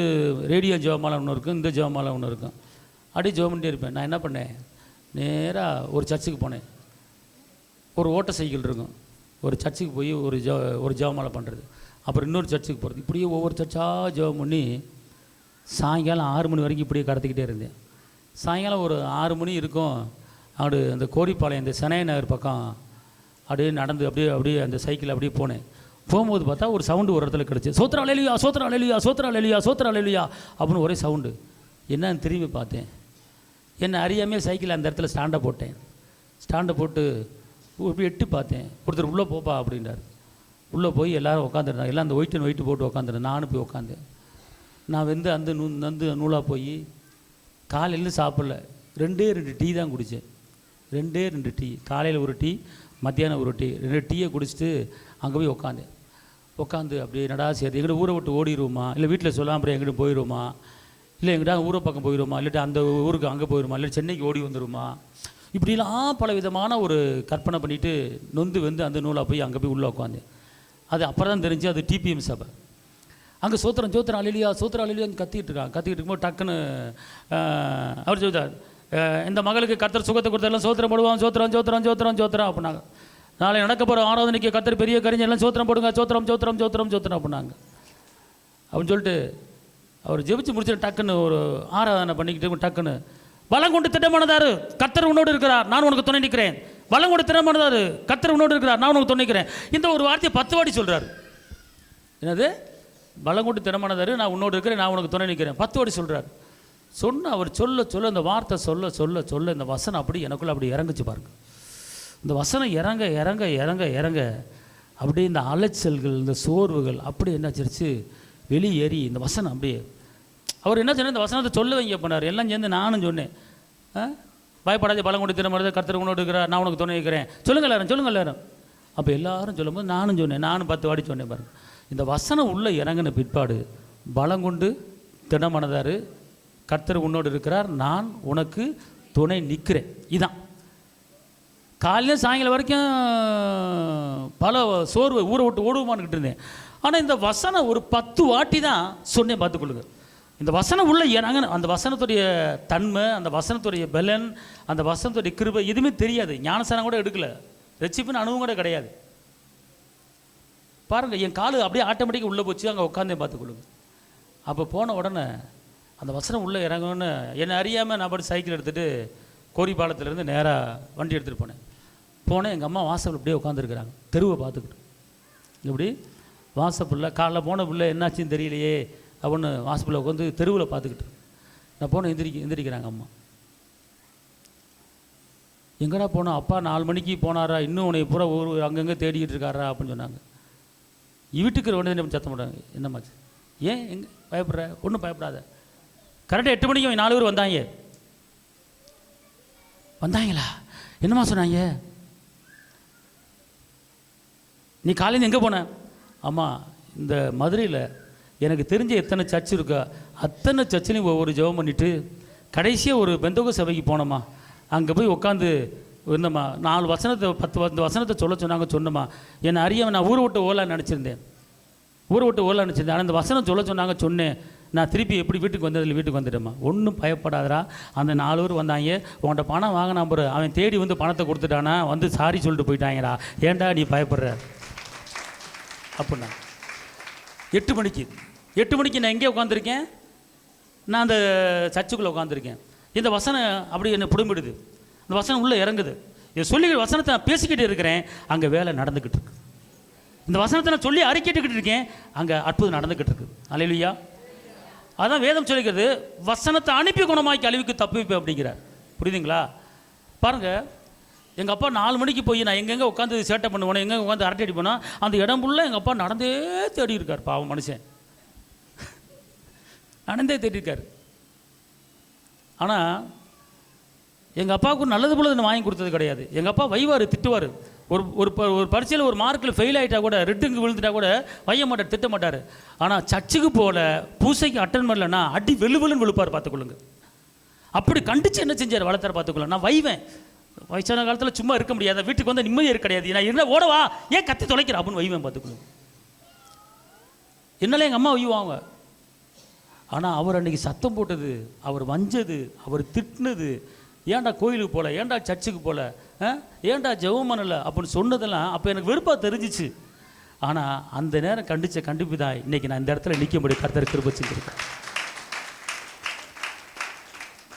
ரேடியோ ஜெபமாலை ஒன்று இருக்கும், இந்த ஜெபமாலை ஒன்று இருக்கும். அப்படியே ஜெபம் பண்ணிட்டே இருப்பேன். நான் என்ன பண்ணேன், நேராக ஒரு சர்ச்சுக்கு போனேன். ஒரு ஓட்ட சைக்கிள் இருக்கும், ஒரு சர்ச்சுக்கு போய் ஒரு ஜெபமாலை பண்ணுறது, அப்புறம் இன்னொரு சர்ச்சுக்கு போகிறது, இப்படியே ஒவ்வொரு சர்ச்சாக ஜெபம் பண்ணி சாயங்காலம் 6 மணி வரைக்கும் இப்படியே கடத்திக்கிட்டே இருந்தேன். சாயங்காலம் ஒரு 6 மணி இருக்கும், அப்படி அந்த கோரிப்பாளையம் இந்த சென்னை நகர் பக்கம் அப்படியே நடந்து அப்படியே அந்த சைக்கிள் அப்படியே போனேன். போகும்போது பார்த்தா ஒரு சவுண்டு ஒரு இடத்துல கிடச்சி, சோத்ரா அலேலுயா சோத்ரா அலேலுயா சோத்ரா அலேலுயா சோத்ரா அலேலுயா அப்படின்னு ஒரே சவுண்டு. என்னன்னு திரும்பி பார்த்தேன், என்னை அறியாமே சைக்கிள் அந்த இடத்துல ஸ்டாண்டை போட்டேன். ஸ்டாண்டை போட்டு இப்படி எட்டி பார்த்தேன். ஒருத்தர் உள்ளே போப்பா அப்படின்றார். உள்ளே போய் எல்லோரும் உட்காந்துருந்தாங்க. எல்லாம் அந்த ஒயிட்டு போட்டு உட்காந்துருந்தேன். நானும் போய் உட்காந்தேன். நான் வந்து அந்த நூலாக போய் காலையில் சாப்பிடல, 2 டீ தான் குடித்தேன். 2 டீ, காலையில் ஒரு டீ, மத்தியானம் ஒரு டீ, 2 டீயை குடிச்சிட்டு அங்கே போய் உட்காந்து அப்படியே நடா சரி எங்கிட்ட ஊரை விட்டு ஓடிடுவோமா, இல்லை வீட்டில் சொல்லாமல் அப்புறம் எங்கிட்ட போயிடுவோமா, இல்லை எங்கிட்ட ஊரை பக்கம் போயிடுவோமா, இல்லாட்டி அந்த ஊருக்கு அங்கே போயிடுமா, இல்லை சென்னைக்கு ஓடி வந்துடுமா, இப்படிலாம் பல விதமான ஒரு கற்பனை பண்ணிவிட்டு நொந்து வந்து அந்த நூலாக போய் அங்கே போய் உள்ளே உட்காந்தேன். அது அப்புறம் தான் தெரிஞ்சு அது டிபிஎம் சபை. அங்கே சோத்திரம் அலிலியான்னு கத்திக்கிட்டு இருக்கும்போது டக்குன்னு அவர் சொல்லிட்டார், இந்த மகளுக்கு கர்த்தர் சுகத்தை கொடுத்தெல்லாம் சோத்திரம் போடுவான், சோத்திரம் அப்படின்னாங்க. நாளை நடக்க போகிற ஆராதனைக்கு கர்த்தர் பெரிய கரிஞ்சல் எல்லாம் சோத்திரம் போடுங்க, சோத்திரம் அப்படின்னாங்க. அப்படின்னு சொல்லிட்டு அவர் ஜெபிச்சு முடிச்சுட்டு டக்குன்னு ஒரு ஆராதனை பண்ணிக்கிட்டு டக்குன்னு, வளம் கொண்டு திட்டமானதாரு கர்த்தர் உன்னோடு இருக்கிறார், நான் உனக்கு துணை நிற்கிறேன். வளம் கொண்டு திட்டமானதாரு கர்த்தர் உன்னோடு இருக்கிறார், நான் உனக்கு துணை நிற்கிறேன். இந்த ஒரு வார்த்தையை 10 வாட்டி சொல்கிறார். என்னது, வளம் கொண்டு திடமானதாரு நான் உன்னோடு இருக்கிறேன், நான் உனக்கு துணை நிற்கிறேன், 10 வாட்டி சொல்கிறார். சொன்ன அவர் சொல்ல இந்த வார்த்தை சொல்ல இந்த வசனம் அப்படி எனக்குள்ளே அப்படி இறங்குச்சு பாருங்க. இந்த வசனம் இறங்க அப்படியே இந்த அலைச்சல்கள், இந்த சோர்வுகள் அப்படி என்ன ஆச்சு வெளியேறி இந்த வசனம் அப்படியே அவர் என்ன சொன்னார், இந்த வசனத்தை சொல்ல வைங்க பண்ணார். எல்லாம் சேர்ந்து நானும் சொன்னேன், பயப்படாத பலம் கொண்டு திறமறது கர்த்தர் உன்னோடு இருக்கிறார், நான் உனக்கு துணை வைக்கிறேன், சொல்லுங்கள் எல்லாரும். அப்போ எல்லாரும் சொல்லும்போது நானும் சொன்னேன், நானும் 10 வாட்டி சொன்னேன் பாருங்க. இந்த வசனம் உள்ளே இறங்கின பிற்பாடு, பலம் கொண்டு திடமானதாரு கர்த்தர் உன்னோடு இருக்கிறார், நான் உனக்கு துணை நிற்கிறேன். இதான் காலையில் சாயங்காலம் வரைக்கும் பல சோர்வு ஊரை விட்டு ஓடுவான்கிட்டு இருந்தேன். ஆனால் இந்த வசனம் ஒரு 10 வாட்டி தான் சொன்னேன் பார்த்துக்கொள்ளுங்க. இந்த வசனம் உள்ள இறங்கின அந்த வசனத்துடைய தன்மை, அந்த வசனத்துடைய பலன், அந்த வசனத்துடைய கிருபை எதுவுமே தெரியாது. ஞானசானம் கூட எடுக்கலை, ரட்சிப்புன்னு அனுபவம் கூட கிடையாது. பாருங்கள், என் காலு அப்படியே ஆட்டோமேட்டிக்காக உள்ளே போச்சு. அங்கே உட்காந்தே பார்த்துக்கொள்ளுங்க. அப்போ போன உடனே அந்த வசனம் உள்ளே இறங்கணுன்னு என்னை அறியாமல் நான் பாட்டு சைக்கிள் எடுத்துகிட்டு கோரிப்பாலத்துலேருந்து நேராக வண்டி எடுத்துகிட்டு போனேன். எங்கள் அம்மா வாசல் இப்படியே உட்காந்துருக்குறாங்க, தெருவை பார்த்துக்கிட்டு. இப்படி வாசப்பில்லை காலைல போன பிள்ளை என்னாச்சுன்னு தெரியலையே அப்படின்னு வாசப்பில்லை உட்காந்து தெருவில் பார்த்துக்கிட்டு நான் போனேன். எந்திரிக்கிறாங்க அம்மா. எங்கடா போனோம்? அப்பா 4 மணிக்கு போனாரா, இன்னும் உன்னை பூரா அங்கங்கே தேடிக்கிட்டு இருக்காரா அப்படின்னு சொன்னாங்க. வீட்டுக்கு உடனே சத்தம் போட்டாங்க, என்னம்மாச்சு, ஏன் எங்கே பயப்படுற? ஒன்றும் பயப்படாத. கரெக்டாக 8 மணிக்கு 4 பேர் வந்தாங்களா? என்னம்மா சொன்னாங்க? நீ காலையில் எங்கே போன? அம்மா, இந்த மதுரையில் எனக்கு தெரிஞ்ச எத்தனை சர்ச் இருக்கா அத்தனை சர்ச்சிலையும் ஒவ்வொரு ஜெபம் பண்ணிவிட்டு கடைசியாக ஒரு பெந்தோக சபைக்கு போனோம்மா. அங்கே போய் உட்காந்து இருந்தம்மா. 4 வசனத்தை 10 வசனத்தை சொன்னம்மா. என்னை அறியாமல் நான் ஊரை விட்டு ஓலான்னு நினச்சிருந்தேன். ஆனால் அந்த வசனம் சொன்னாங்க, சொன்னேன். நான் திருப்பி எப்படி வீட்டுக்கு வீட்டுக்கு வந்துட்டேம்மா. ஒன்றும் பயப்படாதரா. அந்த 4 பேர் வந்தாங்க. உன்கிட்ட பணம் வாங்கினா பாரு, அவன் தேடி வந்து பணத்தை கொடுத்துட்டானா, வந்து சாரி சொல்லிட்டு போயிட்டாங்கடா, ஏன்டா நீ பயப்படுற அப்படின்னா. 8 மணிக்கு நான் எங்கே உட்காந்துருக்கேன்? நான் அந்த சர்ச்சுக்குள்ளே உட்காந்துருக்கேன். இந்த வசனம் அப்படி என்னை புடும்பிடுது. இந்த வசனம் உள்ளே இறங்குது. இதை சொல்லி வசனத்தை நான் பேசிக்கிட்டு இருக்கிறேன், அங்கே வேலை நடந்துக்கிட்டு இருக்கு. இந்த வசனத்தை நான் சொல்லி அறிக்கைட்டுக்கிட்டு இருக்கேன், அங்கே அற்புதம் நடந்துக்கிட்டு இருக்கு. அல்லேலூயா. அதான் வேதம் சொல்லிக்கிறது, வசனத்தை அனுப்பி குணமாக்கி அழிவுக்கு தப்புவிப்பேன் அப்படிங்கிறார். புரியுதுங்களா? பாருங்கள், எங்கள் அப்பா 4 மணிக்கு போய் நான் எங்கெங்கே உட்காந்து சேட்டை பண்ணுவேன், எங்கே உட்காந்து அரட்டை அடிப்பேனா, அந்த இடம் ஃபுல்லாக எங்கள் அப்பா நடந்தே தேடி இருக்கார். பாவம் மனுஷன் நடந்தே தேடி இருக்கார். ஆனால் எங்கள் அப்பாவுக்கு நல்லது போல வாங்கி கொடுத்தது கிடையாது. எங்கள் அப்பா வைவார், திட்டுவார். ஒரு பரீட்சையில் ஒரு மார்க்கில் ஃபெயில் ஆகிட்டா கூட, ரெட்டுங்க விழுந்துட்டா கூட வைய மாட்டார், திட்ட மாட்டார். ஆனால் சர்ச்சுக்கு போல பூசைக்கு அட்டன் பண்ணலன்னா அடி வெளுவெலுன்னு விழுப்பார். பார்த்துக்கொள்ளுங்க. அப்படி கண்டித்து என்ன செஞ்சார், வளர்த்தார். பார்த்துக்கொள்ள நான் வைவேன். வயசான காலத்தில் சும்மா இருக்க முடியாது, வீட்டுக்கு வந்து நிம்மதியாக இருக்க கிடையாது. நான் என்ன ஓடவா, ஏன் கத்தி தொலைக்கிற அப்படின்னு வைவேன். பார்த்துக்கொள்ளுங்க. என்னால எங்கள் அம்மா வைவாங்க. ஆனால் அவர் அன்றைக்கி சத்தம் போட்டது, அவர் வஞ்சது, அவர் திட்டினது, ஏன்டா கோயிலுக்கு போகல, ஏன்டா சர்ச்சுக்கு போகல, ஏன்டா ஜெபம் பண்ணலை அப்படின்னு சொன்னதெல்லாம் அப்போ எனக்கு வெறுப்பாக தெரிஞ்சிச்சு. ஆனால் அந்த நேரம் கண்டித்த கண்டிப்பு தான் இன்றைக்கி நான் இந்த இடத்துல நிற்க முடியும். கர்த்தர் கிருபை செஞ்சிருக்கேன்.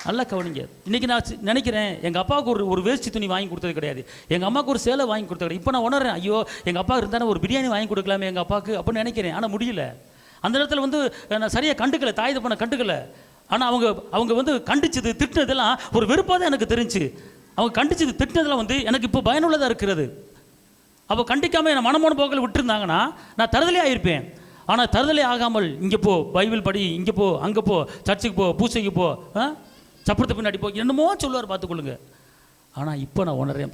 நல்லா கவனிங்க. இன்றைக்கி நான் நினைக்கிறேன், எங்கள் அப்பாவுக்கு ஒரு வேஷ்டி துணி வாங்கி கொடுத்தது கிடையாது, எங்கள் அம்மாவுக்கு ஒரு சேலை வாங்கி கொடுத்தது கிடையாது. இப்போ நான் உணர்றேன், ஐயோ எங்கள் அப்பா இருந்தாலும் ஒரு பிரியாணி வாங்கி கொடுக்கலாமே எங்கள் அப்பாவுக்கு அப்படின்னு நினைக்கிறேன். ஆனால் முடியல. அந்த இடத்துல வந்து நான் சரியாக கண்டுக்கலை, தாய் தப்பனை கண்டுக்கலை. ஆனால் அவங்க வந்து கண்டிச்சது, திட்டினதெல்லாம் ஒரு வெறுப்பாக தான் எனக்கு தெரிஞ்சு. அவங்க கண்டிச்சது, திட்டினதெல்லாம் வந்து எனக்கு இப்போ பயனுள்ளதாக இருக்கிறது. அப்போ கண்டிக்காமல் என்னை மனமோன போக்கில் விட்டுருந்தாங்கன்னா நான் தருதலே ஆகிருப்பேன். ஆனால் தருதலே ஆகாமல், இங்கே போ, பைபிள் படி, இங்கே போ, அங்கே போ, சர்ச்சுக்கு போ, பூசைக்கு போ, சப்பரத்தை பின்னாடி போ, என்னமோ சொல்லுவார். பார்த்துக்கொள்ளுங்க. ஆனால் இப்போ நான் உணர்றேன்.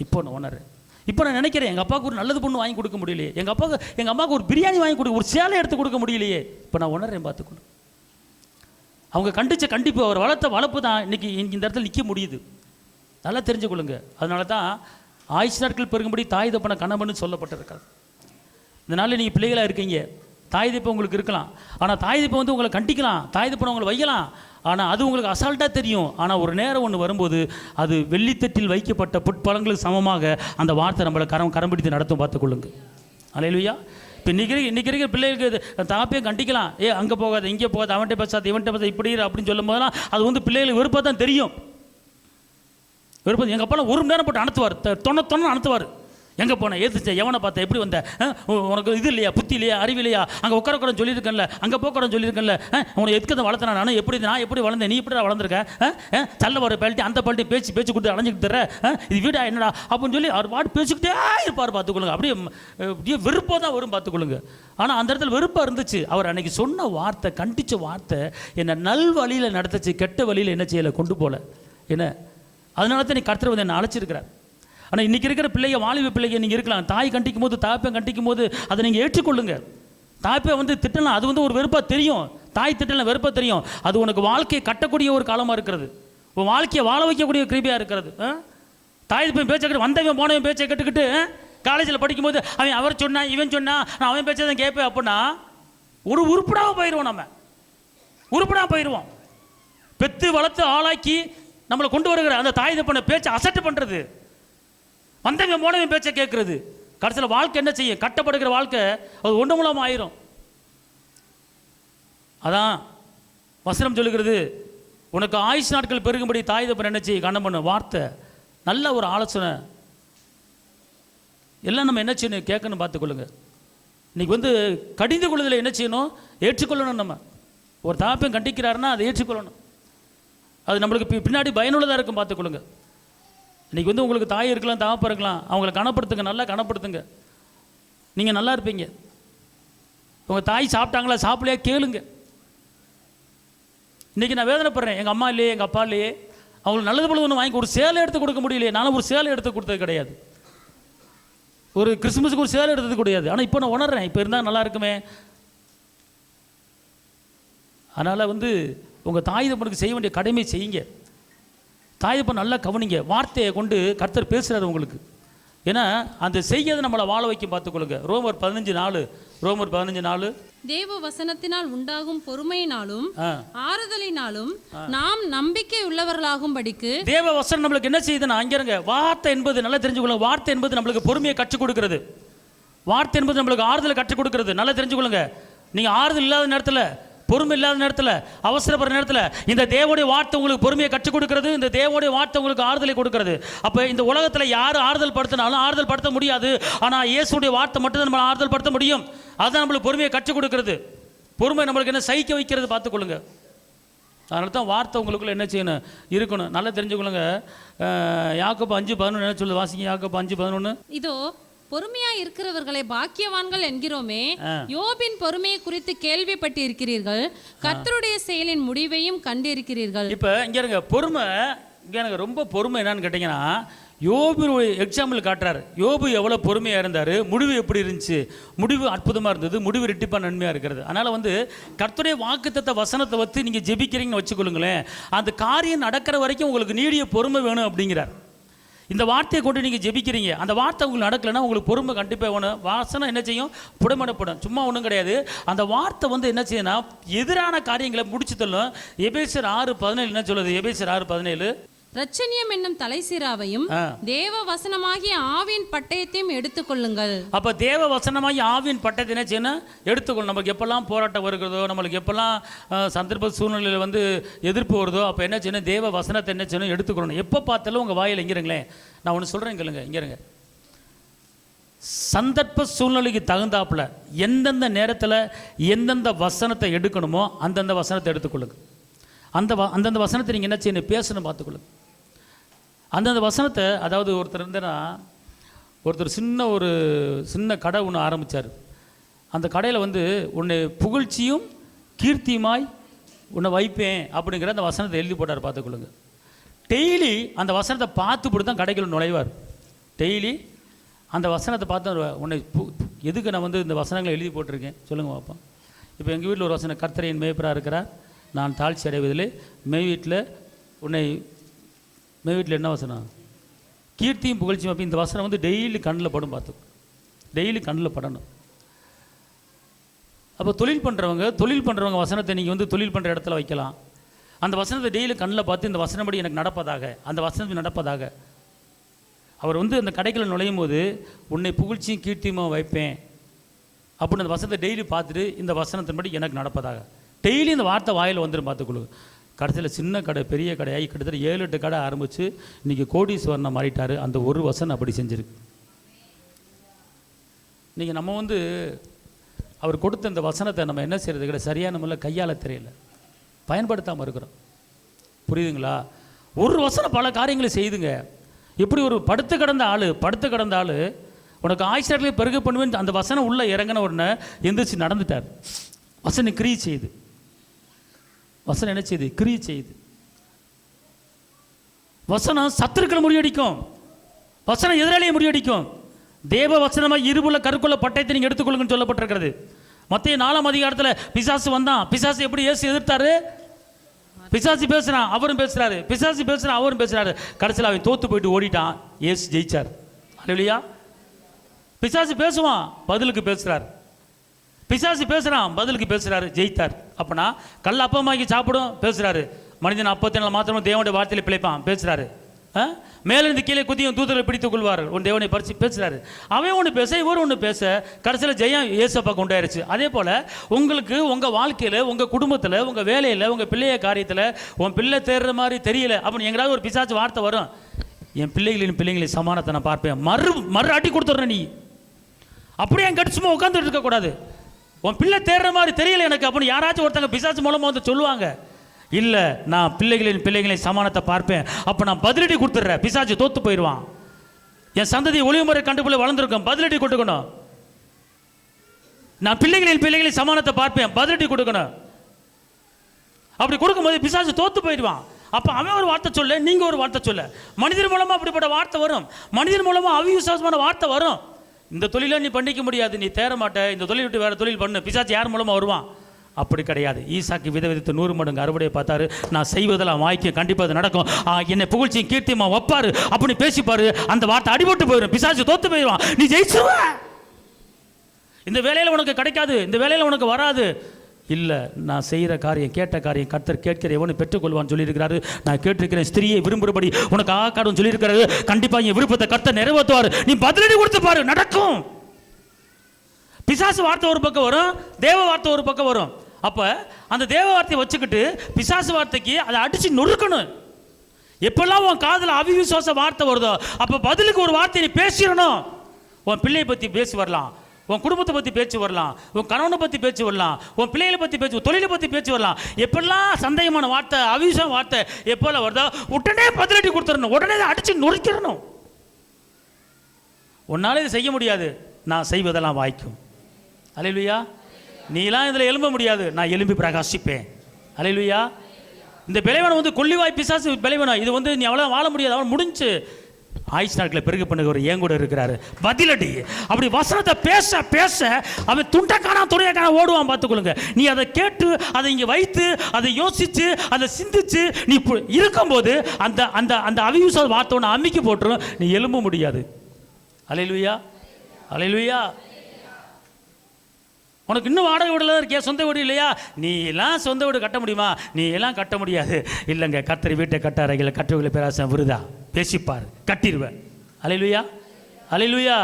இப்போ நான் நினைக்கிறேன், எங்கள் அப்பாவுக்கு ஒரு நல்லது பொண்ணு வாங்கி கொடுக்க முடியலையே, எங்கள் அம்மாவுக்கு ஒரு பிரியாணி வாங்கி கொடுக்க, ஒரு சேலை எடுத்து கொடுக்க முடியலையே. இப்போ நான் உணர்றேன். பார்த்துக்கொள்ளு. அவங்க கண்டித்த கண்டிப்பு, அவர் வளர்த்த வளர்ப்பு தான் இன்றைக்கி இந்த இடத்துல நிற்க முடியுது. நல்லா தெரிஞ்சுக்கொள்ளுங்க. அதனால தான் ஆயுஷ் நாட்கள் பெருகும்படி தாய் தப்பனை கணவன்னு சொல்லப்பட்டிருக்காது. இந்த நாளில் நீங்கள் பிள்ளைகளாக இருக்கீங்க, தாய் தப்பம் உங்களுக்கு இருக்கலாம். ஆனால் தாய் தப்பம் வந்து உங்களை கண்டிக்கலாம், தாய் தப்பனை உங்களை வைக்கலாம். ஆனால் அது உங்களுக்கு அசால்ட்டாக தெரியும். ஆனால் ஒரு நேரம் ஒன்று வரும்போது அது வெள்ளித்தட்டில் வைக்கப்பட்ட புட்பழங்களுக்கு சமமாக அந்த வார்த்தை நம்மளை கரம் பிடித்து நடத்தும். பார்த்துக்கொள்ளுங்க. அல்லேலூயா. இப்போ இன்றைக்கி இருக்கிற பிள்ளைகளுக்கு தாப்பையும் கண்டிக்கலாம், அங்கே போகாது, இங்கே போகாது, அவன்கிட்ட பேசாது, இவன்கிட்ட பேச, இப்படி அப்படின்னு சொல்லும் போதெல்லாம் அது வந்து பிள்ளைகளுக்கு வெறுப்பாக தான் தெரியும். வெறுப்பது. எங்கள் அப்பாலாம் 1 மணி நேரம் போட்டு அனுத்துவார், தொண்ண அனுத்துவார். எங்கே போனேன், ஏற்றுச்சேன், எவனை பார்த்தேன், எப்படி வந்த, உனக்கு இது இல்லையா, புத்தி இல்லையா, அறிவு இல்லையா, அங்கே உட்காரக்கூடாது சொல்லியிருக்கேன்ல, அங்கே போக்கூடாது சொல்லியிருக்கேன்ல, உனக்கு எதுக்கு தான் வளர்த்தேன் நான் எப்படி வளர்ந்தேன், நீ எப்படி வளர்ந்துருக்கேன், தள்ள வர பல்ட்டி அந்த பல்ட்டி பேச்சு கொடுத்து அடைஞ்சிக்கிட்டு தர, இது வீடா என்னடா அப்படின்னு சொல்லி அவர் பாட்டு பேசிக்கிட்டே இருப்பார். பார்த்துக்கொள்ளுங்க. அப்படியே வெறுப்பாக தான் வரும். பார்த்துக்கொள்ளுங்க. ஆனால் அந்த இடத்துல வெறுப்பாக இருந்துச்சு. அவர் அன்னைக்கு சொன்ன வார்த்தை, கண்டித்த வார்த்தை என்னை நல் வழியில் நடத்துச்சு, கெட்ட வழியில் என்ன செய்யலை, கொண்டு போகல. என்ன, அதனால தான் நீ கர்த்தர் வந்து என்னை அழைச்சிருக்கிறார். ஆனால் இன்றைக்கி இருக்கிற பிள்ளைங்க, வாலிப பிள்ளைங்க நீங்கள் இருக்கலாம், தாய் கண்டிக்கும் போது, தாப்பை கண்டிக்கும் போது அதை நீங்கள் ஏற்றுக்கொள்ளுங்க. தாப்பை வந்து திட்டலாம், அது வந்து ஒரு வெறுப்பாக தெரியும். தாய் திட்டலாம், வெறுப்பாக தெரியும். அது உனக்கு வாழ்க்கையை கட்டக்கூடிய ஒரு காலமாக இருக்கிறது, உன் வாழ்க்கையை வாழ வைக்கக்கூடிய கிருபியாக இருக்கிறது. தாய் போய் பேச்சை கேட்டு, வந்தவன் போனவன் பேச்சை கேட்டுக்கிட்டு காலேஜில் படிக்கும்போது அவன் அவர் சொன்னான், இவன் சொன்னான், நான் அவன் பேச்சை தான் கேட்பேன் அப்படின்னா ஒரு உருப்படாக போயிடுவோம். நம்ம உருப்படாக போயிடுவோம். பெத்து வளர்த்து ஆளாக்கி நம்மளை கொண்டு வருகிற அந்த தாய் தப்பனை பேச்சை அசட்டு பண்ணுறது, வந்தவன் போனவன் பேச்சை கேட்கறது, கடைசியில் வாழ்க்கை என்ன செய்யும், கட்டப்படுகிற வாழ்க்கை அது ஒன்று மூலமாக ஆயிரும். அதான் வசனம் சொல்லுகிறது, உனக்கு ஆயுஷ் நாட்கள் பெருகும்படி தாய் தப்பன் என்ன செய்ய கண்ணம் பண்ண வார்த்தை, நல்ல ஒரு ஆலோசனை எல்லாம் நம்ம என்ன செய்யணும் கேட்கணும், பார்த்துக்கொள்ளுங்க. இன்றைக்கி வந்து கடிந்து கொள்வதில் என்ன செய்யணும், ஏற்றுக்கொள்ளணும். நம்ம ஒரு தாப்பையும் கண்டிக்கிறாருன்னா அதை ஏற்றுக்கொள்ளணும். அது நம்மளுக்கு பின்னாடி பயனுள்ளதாக இருக்கும், பார்த்துக்கொள்ளுங்க. இன்றைக்கி வந்து உங்களுக்கு தாய் இருக்கலாம், தாப்பா இருக்கலாம், அவங்கள கனப்படுத்துங்க, நல்லா கனப்படுத்துங்க, நீங்கள் நல்லா இருப்பீங்க. உங்கள் தாய் சாப்பிட்டாங்களா சாப்பிடலையா கேளுங்க. இன்றைக்கி நான் வேதனைப்படுறேன், எங்கள் அம்மா இல்லையே எங்கள் அப்பா இல்லையே, அவங்களுக்கு நல்லது பொழுது ஒன்று வாங்கி ஒரு சேலை எடுத்து கொடுக்க முடியலையே. நானும் ஒரு சேலை எடுத்து கொடுத்தது கிடையாது, ஒரு கிறிஸ்துமஸுக்கு ஒரு சேலை எடுத்தது கிடையாது. ஆனால் இப்போ நான் உணர்றேன், இப்போ இருந்தால் நல்லா இருக்குமே. அதனால் வந்து உங்கள் தாய் தப்பனுக்கு செய்ய வேண்டிய கடமை செய்யுங்க. தாய் தப்பன் நல்லா கவனிங்க. வார்த்தையை கொண்டு கர்த்தர் பேசுகிறார் உங்களுக்கு. ஏன்னா அந்த செய்யதை நம்மளை வாழ வைக்கும், பார்த்துக்கொள்ளுங்க. ரோமர் 15:4 தேவ வசனத்தினால் உண்டாகும் பொறுமையினாலும் ஆறுதலினாலும் நாம் நம்பிக்கை உள்ளவர்களாகும்படிக்கு. தேவ வசனம் நம்மளுக்கு என்ன செய்யுதுன்னா, அங்கிருங்க வார்த்தை என்பது நல்லா தெரிஞ்சுக்கொள்ளுங்க. வார்த்தை என்பது நம்மளுக்கு பொறுமையை கற்றுக் கொடுக்கிறது. வார்த்தை என்பது நம்மளுக்கு ஆறுதலை கற்றுக் கொடுக்கிறது. நல்லா தெரிஞ்சுக்கொள்ளுங்க. நீங்கள் ஆறுதல் இல்லாத நேரத்தில், பொறுமை இல்லாத நேரத்தில், அவசரப்படுற நேரத்தில் இந்த தேவனுடைய வார்த்தை உங்களுக்கு பொறுமையை கற்றுக் கொடுக்கிறது. இந்த தேவனுடைய வார்த்தை உங்களுக்கு ஆறுதலை கொடுக்கிறது. அப்போ இந்த உலகத்தில் யார் ஆறுதல் படுத்தினாலும் ஆறுதல் படுத்த முடியாது. ஆனால் இயேசுடைய வார்த்தை மட்டும் தான் நம்ம ஆறுதல் படுத்த முடியும். அதுதான் நம்மளுக்கு பொறுமையை கற்றுக் கொடுக்கிறது. பொறுமை நம்மளுக்கு என்ன சகிக்க வைக்கிறது, பார்த்துக்கொள்ளுங்க. அதனால தான் வார்த்தை உங்களுக்குள்ள என்ன செய்யணும், இருக்கணும். நல்லா தெரிஞ்சுக்கொள்ளுங்க. யாக்கோபு 5:11 என்ன சொல்லுது, வாசிங்க. யாக்கோபு 5:11. இதோ பொறுமையா இருக்கிறவர்களை பாக்கியவான்கள் என்கிறோமே, யோபின் பொறுமையை குறித்து கேள்விப்பட்டு இருக்கிறீர்கள், கர்த்தருடைய செயலின் முடிவையும் கண்டிருக்கிறீர்கள். இப்போ இங்க இருங்க, பொறுமை இங்க எனக்கு ரொம்ப பொறுமை என்னன்னு கேட்டீங்கன்னா, யோபு எக்ஸாம்பிள் காட்டுறாரு. யோபு எவ்வளோ பொறுமையாக இருந்தார், முடிவு எப்படி இருந்துச்சு, முடிவு அற்புதமாக இருந்தது, முடிவு ரெட்டிப்பாக நன்மையாக இருக்கிறது. அதனால் வந்து கர்த்தருடைய வாக்குத்தத்த வசனத்தை வச்சு நீங்கள் ஜெபிக்கிறீங்கன்னு வச்சுக்கொள்ளுங்களேன், அந்த காரியம் நடக்கிற வரைக்கும் உங்களுக்கு நீடிய பொறுமை வேணும் அப்படிங்கிறார். இந்த வார்த்தையை கொண்டு நீங்கள் ஜெபிக்கிறீங்க, அந்த வார்த்தை உங்களுக்கு நடக்கலைன்னா உங்களுக்கு பொறுமை கண்டிப்பாக வேணும். வாசனை என்ன செய்யும், புடமடப்படும். சும்மா ஒன்றும் கிடையாது. அந்த வார்த்தை வந்து என்ன செய்யணும்னா எதிரான காரியங்களை முடிச்சு தள்ளும். எபேசியர் 6:17 என்ன சொல்லுது, எபேசியர் 6:17, ரட்சணியம் என்னும் தலைசீராவையும் தேவ வசனமாகிய ஆவியின் பட்டயத்தையும் எடுத்துக்கொள்ளுங்கள். அப்போ தேவ வசனமாகிய ஆவியின் பட்டயத்தை என்ன செய்யணும், எடுத்துக்கொள்ளும். நமக்கு எப்பெல்லாம் போராட்டம் வருகிறதோ, நம்மளுக்கு எப்பெல்லாம் சந்தர்ப்ப சூழ்நிலையில் வந்து எதிர்ப்பு வருதோ, அப்போ என்ன செய்யணும், தேவ வசனத்தை என்ன செய்யணும், எடுத்துக்கொள்ளணும். எப்போ பார்த்தாலும் உங்கள் வாயில் இங்கிறங்களேன், நான் ஒன்று சொல்கிறேன் கேளுங்க, இங்கிறங்க. சந்தர்ப்ப சூழ்நிலைக்கு தகுந்தாப்புல எந்தெந்த நேரத்தில் எந்தெந்த வசனத்தை எடுக்கணுமோ அந்தந்த வசனத்தை எடுத்துக்கொள்ளுங்க. அந்தந்த வசனத்தை நீங்கள் என்ன செய்யணும், பேசணும், பார்த்துக்கொள்ளுங்க. அந்தந்த வசனத்தை, அதாவது ஒருத்தர் சின்ன கடை ஒன்று ஆரம்பித்தார். அந்த கடையில் வந்து உன்னை புகழ்ச்சியும் கீர்த்தியுமாய் உன்னை வைப்பேன் அப்படிங்கிற அந்த வசனத்தை எழுதி போட்டார், பார்த்துக்கொள்ளுங்க. டெய்லி அந்த வசனத்தை பார்த்துப்படி தான் கடைக்குள்ள நுழைவார். டெய்லி அந்த வசனத்தை பார்த்து உன்னை எதுக்கு நான் வந்து இந்த வசனங்களை எழுதி போட்டிருக்கேன் சொல்லுங்கள் பார்ப்போம். இப்போ எங்கள் வீட்டில் ஒரு வசனம், கர்த்தரின் மேய்ப்பராக இருக்கிறார், நான் தாழ்ச்சி அடைவதில்லை, மெய் வீட்டில் என்ன வசனம், கீர்த்தியும் புகழ்ச்சியும். அப்போ இந்த வசனம் வந்து டெய்லி கண்ணில் படும், பார்த்துக்கும், டெய்லி கண்ணில் படணும். அப்போ தொழில் பண்ணுறவங்க வசனத்தை நீங்கள் வந்து தொழில் பண்ணுற இடத்துல வைக்கலாம். அந்த வசனத்தை டெய்லி கண்ணில் பார்த்து இந்த வசனப்படி எனக்கு நடப்பதாக, அந்த வசனத்தை நடப்பதாக. அவர் வந்து அந்த கடைகளை நுழையும் போது உன்னை புகழ்ச்சியும் கீர்த்தியுமா வைப்பேன் அப்படின்னு அந்த வசனத்தை டெய்லி பார்த்துட்டு இந்த வசனத்தின்படி எனக்கு நடப்பதாக டெய்லி இந்த வார்த்தை வாயில் வந்துடும், பார்த்துக்கொள்ளு. கடைசியில் சின்ன கடை பெரிய கடையாகி கிட்டத்தட்ட 7-8 கடை ஆரம்பித்து இன்றைக்கி கோடீஸ்வரனை மாறிட்டார். அந்த ஒரு வசனம் அப்படி செஞ்சுருக்கு. இன்றைக்கி நம்ம வந்து அவர் கொடுத்த இந்த வசனத்தை நம்ம என்ன செய்கிறது கிடையாது, சரியான முறையில் கையாள தெரியல, பயன்படுத்தாமல் இருக்கிறோம். புரியுதுங்களா? ஒரு வசனம் பல காரியங்களை செய்துங்க. எப்படி ஒரு படுத்து கிடந்த ஆள் உனக்கு ஆயுஷ்நாட்களை பெருக பண்ணுவேன் அந்த வசனம் உள்ளே இறங்கின உடனே எந்திரிச்சு நடந்துட்டார். வசனம் கிரியை செய்யுது. வசனம் என்ன செய்யுது, கிரியை செய்யுது. வசனம் சத்துருக்களை முறியடிக்கும், வசனம் எதிராளியை முறியடிக்கும். தேவ வசனமாக இருபுள்ள கருக்குள்ள பட்டயத்தை நீங்கள் எடுத்துக்கொள்ளுங்கன்னு சொல்லப்பட்டிருக்கிறது. மத்திய 4ஆம் அதிகாரத்தில் பிசாசு வந்தான். பிசாசு எப்படி இயேசு எதிர்த்தாரு? பிசாசு பேசுகிறான், அவரும் பேசுகிறாரு, பிசாசு பேசுகிறான், அவரும் பேசுகிறாரு. கடைசியில் அவன் தோற்று போயிட்டு ஓடிட்டான். இயேசு ஜெயிச்சார். அல்லேலூயா. பிசாசு பேசுவான், பதிலுக்கு பேசுகிறார். பிசாசு பேசுகிறான், பதிலுக்கு பேசுகிறாரு, ஜெயித்தார். அப்போனா கல் அப்பமாக்கி சாப்பிடும், பேசுகிறாரு. மனிதன் அப்பத்தினால் மாத்திரமே தேவனுடைய வார்த்தையில் பிழைப்பான், பேசுகிறாரு. மேலிருந்து கீழே குதியும் தூதரை பிடித்துக் கொள்வார்கள். உன் தேவனை பறித்து பேசுகிறாரு. அவன் ஒன்று பேச, இவர் ஒன்று பேச, கடைசியில் ஜெயம் ஏசப்பா கொண்டாயிருச்சு. அதே போல் உங்களுக்கு உங்கள் வாழ்க்கையில், உங்கள் குடும்பத்தில், உங்கள் வேலையில், உங்கள் பிள்ளைய காரியத்தில் உன் பிள்ளை தேடுற மாதிரி தெரியல அப்படின்னு எங்கேயாவது ஒரு பிசாசு வார்த்தை வரும். என் பிள்ளைகளின் சமானத்தை நான் பார்ப்பேன், மறு அடி கொடுத்துட்றேன். நீ அப்படியே என் கடிச்சுமா உட்காந்துட்டு இருக்கக்கூடாது. உன் பிள்ளை தேடுற மாதிரி தெரியல எனக்கு அப்படின்னு யாராச்சும் ஒருத்தங்க பிசாசு மூலமாக வந்து சொல்லுவாங்க. இல்லை, நான் பிள்ளைகளின் சமானத்தை பார்ப்பேன், அப்போ நான் பதிலடி கொடுத்துட்றேன். பிசாசு தோத்து போயிடுவான். என் சந்ததி ஒளிமுறை கண்டுபிள்ளை வளர்ந்துருக்கோம், பதிலடி கொடுக்கணும். நான் பிள்ளைகளின் சமானத்தை பார்ப்பேன், பதிலடி கொடுக்கணும். அப்படி கொடுக்கும்போது பிசாசு தோத்து போயிடுவான். அப்போ அவன் ஒரு வார்த்தை சொல்ல, நீங்கள் ஒரு வார்த்தை சொல்ல, மனிதன் மூலமாக அப்படிப்பட்ட வார்த்தை வரும். மனிதன் மூலமாக அவிசுவாசமான வார்த்தை வரும். இந்த தொழிலை நீ பண்ணிக்க முடியாது, நீ தேர மாட்ட, இந்த தொழில் விட்டு வேறு தொழில் பண்ணு. பிசாசு யார் மூலமாக வருவான்? அப்படி கிடையாது. ஈசாக்கு விதவிதத்து 100 மடங்கு அறுவடையை பார்த்தாரு. நான் செய்வதெல்லாம் வாய்க்கும், கண்டிப்பாக அது நடக்கும், என்னை புகழ்ச்சியும் கீர்த்தியமா வைப்பாரு அப்படின்னு பேசிப்பாரு. அந்த வார்த்தை அடிபட்டு போயிடும், பிசாசு தோத்து போயிடுவான், நீ ஜெயிச்சுவ. இந்த வேலையில் உனக்கு கிடைக்காது, இந்த வேலையில் உனக்கு வராது. இல்லை, நான் செய்கிற காரியம், கேட்ட காரியம் கர்த்தர் கேட்கிற எவனு பெற்றுக்கொள்வான்னு சொல்லியிருக்கிறாரு. நான் கேட்டிருக்கிறேன், ஸ்திரியை விரும்புகிறபடி உனக்கு ஆக்காடும் சொல்லியிருக்கிறாரு. கண்டிப்பாக என் விருப்பத்தை கர்த்தர் நிறைவேற்றுவார். நீ பதிலடி கொடுத்து பாரு, நடக்கும். பிசாசு வார்த்தை ஒரு பக்கம் வரும், தேவ வார்த்தை ஒரு பக்கம் வரும். அப்போ அந்த தேவ வார்த்தையை வச்சுக்கிட்டு பிசாசு வார்த்தைக்கு அதை அடித்து நொறுக்கணும். எப்பெல்லாம் உன் காதில் அவிசுவாச வார்த்தை வருதோ அப்போ பதிலுக்கு ஒரு வார்த்தையை நீ பேசிடணும். உன் பிள்ளையை பற்றி பேசி வரலாம், உன் குடும்பத்தை பற்றி பேச்சு வரலாம், உன் கணவனை பற்றி பேச்சு வரலாம், உன் பிள்ளைகளை பற்றி பேச்சு, தொழிலை பற்றி பேச்சு வரலாம். எப்பெல்லாம் சந்தேகமான வார்த்தை, அவிசுவாச வார்த்தை எப்போல்லாம் வருதோ உடனே பதிலடி கொடுத்துடணும், உடனே அடித்து நொறுக்கிடணும். உன்னால் இது செய்ய முடியாது, நான் செய்வதெல்லாம் வாய்க்கும். அல்லேலூயா. நீலாம் இதில் எழும்ப முடியாது, நான் எழும்பி பிரகாசிப்பேன். அல்லேலூயா. இந்த பிழைவனை வந்து கொள்ளிவாய் பிசாசு பிழைவனா, இது வந்து நீ அவ்வளோ வாழ முடியாது, அவன் முடிஞ்சு ஆயுஷ் நாட்களை பெருக பண்ணுகிறவர் ஏன் கூட இருக்கிறாரு. பதிலடி. அப்படி வசனத்தை பேச பேச அவன் துண்டக்கான துறையக்கான ஓடுவான். பார்த்துக்கொள்ளுங்க. நீ அதை கேட்டு அதை இங்கே வைத்து அதை யோசித்து அதை சிந்திச்சு நீ இருக்கும்போது அந்த அந்த அந்த அவிசுவாச வார்த்தை ஒன்று அமுக்கி போட்டுரும், நீ எழும்ப முடியாது. அல்லேலூயா, அல்லேலூயா. உனக்கு இன்னும் வாடகை வீடுல இருக்கியா, சொந்த வீடு இல்லையா? நீ எல்லாம் சொந்த வீடு கட்ட முடியுமா? நீ எல்லாம் கட்ட முடியாது. இல்லைங்க, கர்த்தர் வீட்டை கட்டாரைகளை கட்டுவங்களை பேராசை விருதா, பேசிப்பார், கட்டிடுவேன். அல்லேலூயா, அல்லேலூயா.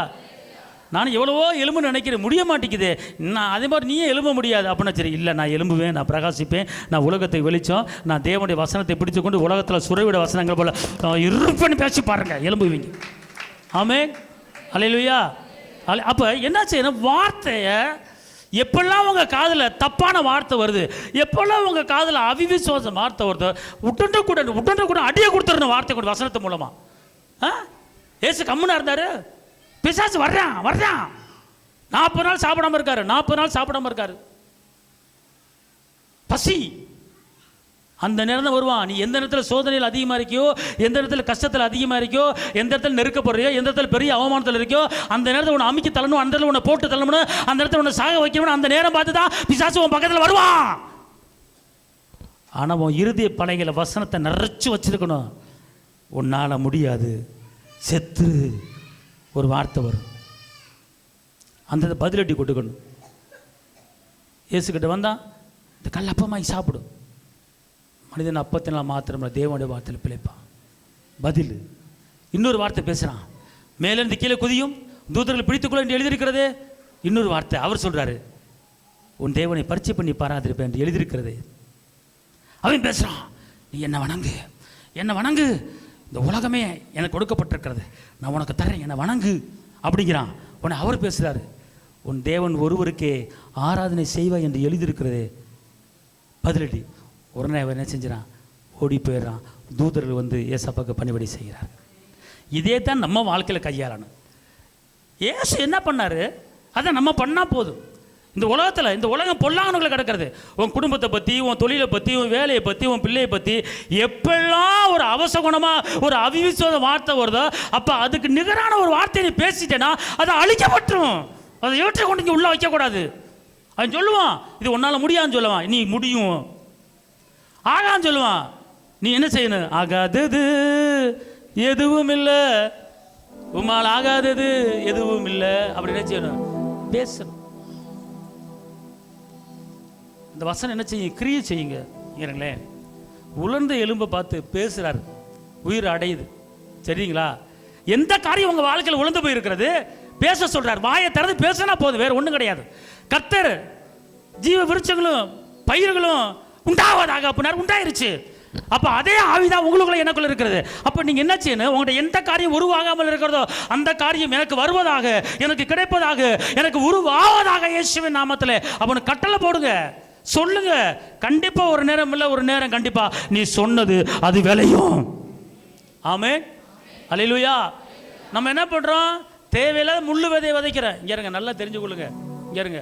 நான் எவ்வளவோ எலும்புன்னு நினைக்கிறேன், முடிய மாட்டேங்குது. நான் அதே மாதிரி நீயே எழும்ப முடியாது அப்படின்னா சரி, இல்லை நான் எலும்புவேன், நான் பிரகாசிப்பேன், நான் உலகத்தை வெளிச்சம், நான் தேவனுடைய வசனத்தை பிடித்து கொண்டு உலகத்தில் சுரவிட வசனங்கள் போல இருப்பேன்னு பேசி பாருங்க, எலும்புவீங்க. ஆமென், அல்லேலூயா. அப்போ என்ன செய்யணும்? வார்த்தையை எப்பெல்லாம் உங்கள் காதில் தப்பான வார்த்தை வருது, எப்பெல்லாம் உங்கள் காதில் அவிசுவாசம் வார்த்தை வருது, உடனே அடியை கொடுத்துடணும் வார்த்தை கொண்டு, வசனத்து மூலமாக. ஏசு கம்முன்னா இருந்தார், பிசாசு வர்றான் 40 நாள் சாப்பிடாம இருக்காரு, 40 நாள் சாப்பிடாம இருக்காரு. பசி அந்த நேரம் தான் வருவான். நீ எந்த நேரத்தில் சோதனையில் அதிகமாக இருக்கியோ, எந்த இடத்துல கஷ்டத்தில் அதிகமாக இருக்கியோ, எந்த இடத்துல நெருக்கப்படுறியோ, எந்த இடத்துல பெரிய அவமானத்தில் இருக்கியோ, அந்த நேரத்தில் உன்னை அமுக்கி தள்ளணும், அந்த இடத்துல உன்னை போட்டு தள்ளணும், அந்த இடத்துல உன்னை சாக வைக்கணும். அந்த நேரம் பார்த்து தான் பிசாசு உன் பக்கத்தில் வருவான். ஆனால் உன் இறுதிய பலைகளை வசனத்தை நிறைச்சி வச்சிருக்கணும். உன்னால் முடியாது, செத்து ஒரு வார்த்தை வரும், அந்த பதிலடி கொடுக்கணும். இயேசுக்கிட்ட வந்தான், இந்த கல் அப்பமாய் சாப்பிடும். மனிதன் அப்பத்தினால் மாத்திரமில்லை, தேவனுடைய வார்த்தையில் பிழைப்பான். பதில். இன்னொரு வார்த்தை பேசுகிறான், மேலிருந்து கீழே குதியும் தூதர்களை பிடித்துக்கொள்ள என்று எழுதியிருக்கிறது. இன்னொரு வார்த்தை அவர் சொல்கிறாரு, உன் தேவனை பரிச்சை பண்ணி பாராதிருப்பேன் என்று எழுதியிருக்கிறது. அவன் பேசுகிறான், நீ என்ன வணங்கு, என்ன வணங்கு, இந்த உலகமே எனக்கு கொடுக்கப்பட்டிருக்கிறது, நான் உனக்கு தர்றேன், என்னை வணங்கு அப்படிங்கிறான். உன்னை அவர் பேசுகிறாரு, உன் தேவன் ஒருவருக்கே ஆராதனை செய்வாய் என்று எழுதியிருக்கிறது. பதிலடி. உடனே அவன் என்ன செஞ்சிடான்? ஓடி போயிடுறான். தூதர்கள் வந்து ஏசப்பாக்கு பணிபடி செய்கிறார். இதே தான் நம்ம வாழ்க்கையில் கையாளணும். ஏசு என்ன பண்ணார்? அதை நம்ம பண்ணால் போதும். இந்த உலகத்தில், இந்த உலகம் பொல்லாங்கனுக்குள்ள கிடக்கிறது. உன் குடும்பத்தை பற்றி, உன் தொழிலை பற்றி, உன் வேலையை பற்றி, உன் பிள்ளையை பற்றி எப்பெல்லாம் ஒரு அவசகுணமாக ஒரு அவிசுவாச வார்த்தை வருதோ அப்போ அதுக்கு நிகரான ஒரு வார்த்தையை நீ பேசிட்டேன்னா அதை அழிக்கப்பட்டுரும். அதை ஏற்ற கொண்டு இங்கே உள்ளே வைக்கக்கூடாது. அவன் சொல்லுவான், இது உன்னால் முடியாதுன்னு சொல்லுவான். நீ முடியும். ஆகான்னு சொல்லுவான். நீ என்ன செய்யணும்? ஆகாதது எதுவும் இல்லை, உம்மால் ஆகாதது எதுவும் இல்லை அப்படி என்ன செய்யணும்? பேசணும். இந்த வசனம் என்ன செய்யும்? கிரியை செய்யுங்க. ஏங்களேன், உலர்ந்த எலும்பை பார்த்து பேசுகிறார், உயிர் அடையுது. சரிங்களா? எந்த காரியம் உங்கள் வாழ்க்கையில் உழந்து போயிருக்கிறது பேச சொல்கிறார். வாயை திறந்து பேசினா போதும், வேறு ஒன்றும் கிடையாது. கர்த்தர் ஜீவ விருட்சங்களும் பயிர்களும் உண்டாவதாக அப்படின்னாரு, உண்டாயிருச்சு. அப்போ அதே ஆவிதான் உங்களுக்குள்ள எனக்குள்ள இருக்கிறது. அப்போ நீங்கள் என்ன செய்யணும்? உங்கள்கிட்ட எந்த காரியம் உருவாகாமல் இருக்கிறதோ அந்த காரியம் எனக்கு வருவதாக, எனக்கு கிடைப்பதாக, எனக்கு உருவாவதாக இயேசுவின் நாமத்தில் அப்போ கட்டளை போடுங்க, சொல்லுங்க. கண்டிப்பா ஒரு நேரம் இல்லை, ஒரு நேரம் கண்டிப்பா நீ சொன்னது அது விளையும். ஆமென், அல்லேலூயா. நம்ம என்ன பண்றோம்? தேவையில்லாத முள்ளு விதையை விதைக்கிறேன். இங்க இருங்க, நல்லா தெரிஞ்சு கொள்ளுங்க. இங்க இருங்க,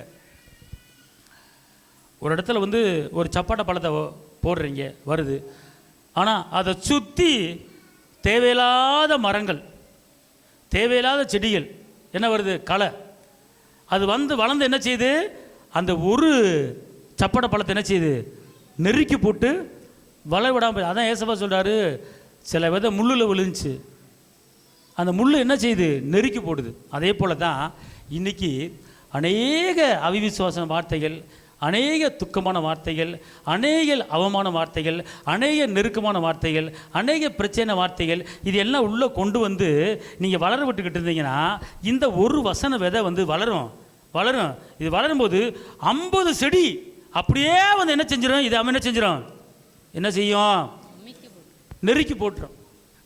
ஒரு இடத்துல வந்து ஒரு சப்பாட்டை பழத்தை போடுறீங்க, வருது. ஆனால் அதை சுற்றி தேவையில்லாத மரங்கள், தேவையில்லாத செடிகள் என்ன வருது? களை. அது வந்து வளர்ந்து என்ன செய்யுது? அந்த ஒரு சப்படை பழத்தை என்ன செய்யுது? நெருக்கி போட்டு வளர விடாமல். அதான் ஏசப்பா சொல்கிறாரு, சில விதை முள்ளில் விழுந்துச்சு, அந்த முள் என்ன செய்யுது? நெருக்கி போடுது. அதே போல் தான் இன்றைக்கி அநேக அவிவிசுவாச வார்த்தைகள், அநேக துக்கமான வார்த்தைகள், அநேக அவமான வார்த்தைகள், அநேக நெருக்கமான வார்த்தைகள், அநேக பிரச்சனை வார்த்தைகள், இது எல்லாம் உள்ளே கொண்டு வந்து நீங்கள் வளர விட்டுக்கிட்டு இருந்தீங்கன்னா இந்த ஒரு வசன விதை வந்து வளரும். இது வளரும்போது 50 செடி அப்படியே வந்து என்ன செஞ்சிடும்? இது அவன் என்ன செஞ்சிடும்? என்ன செய்யும்? நெருக்கி போட்டுரும்.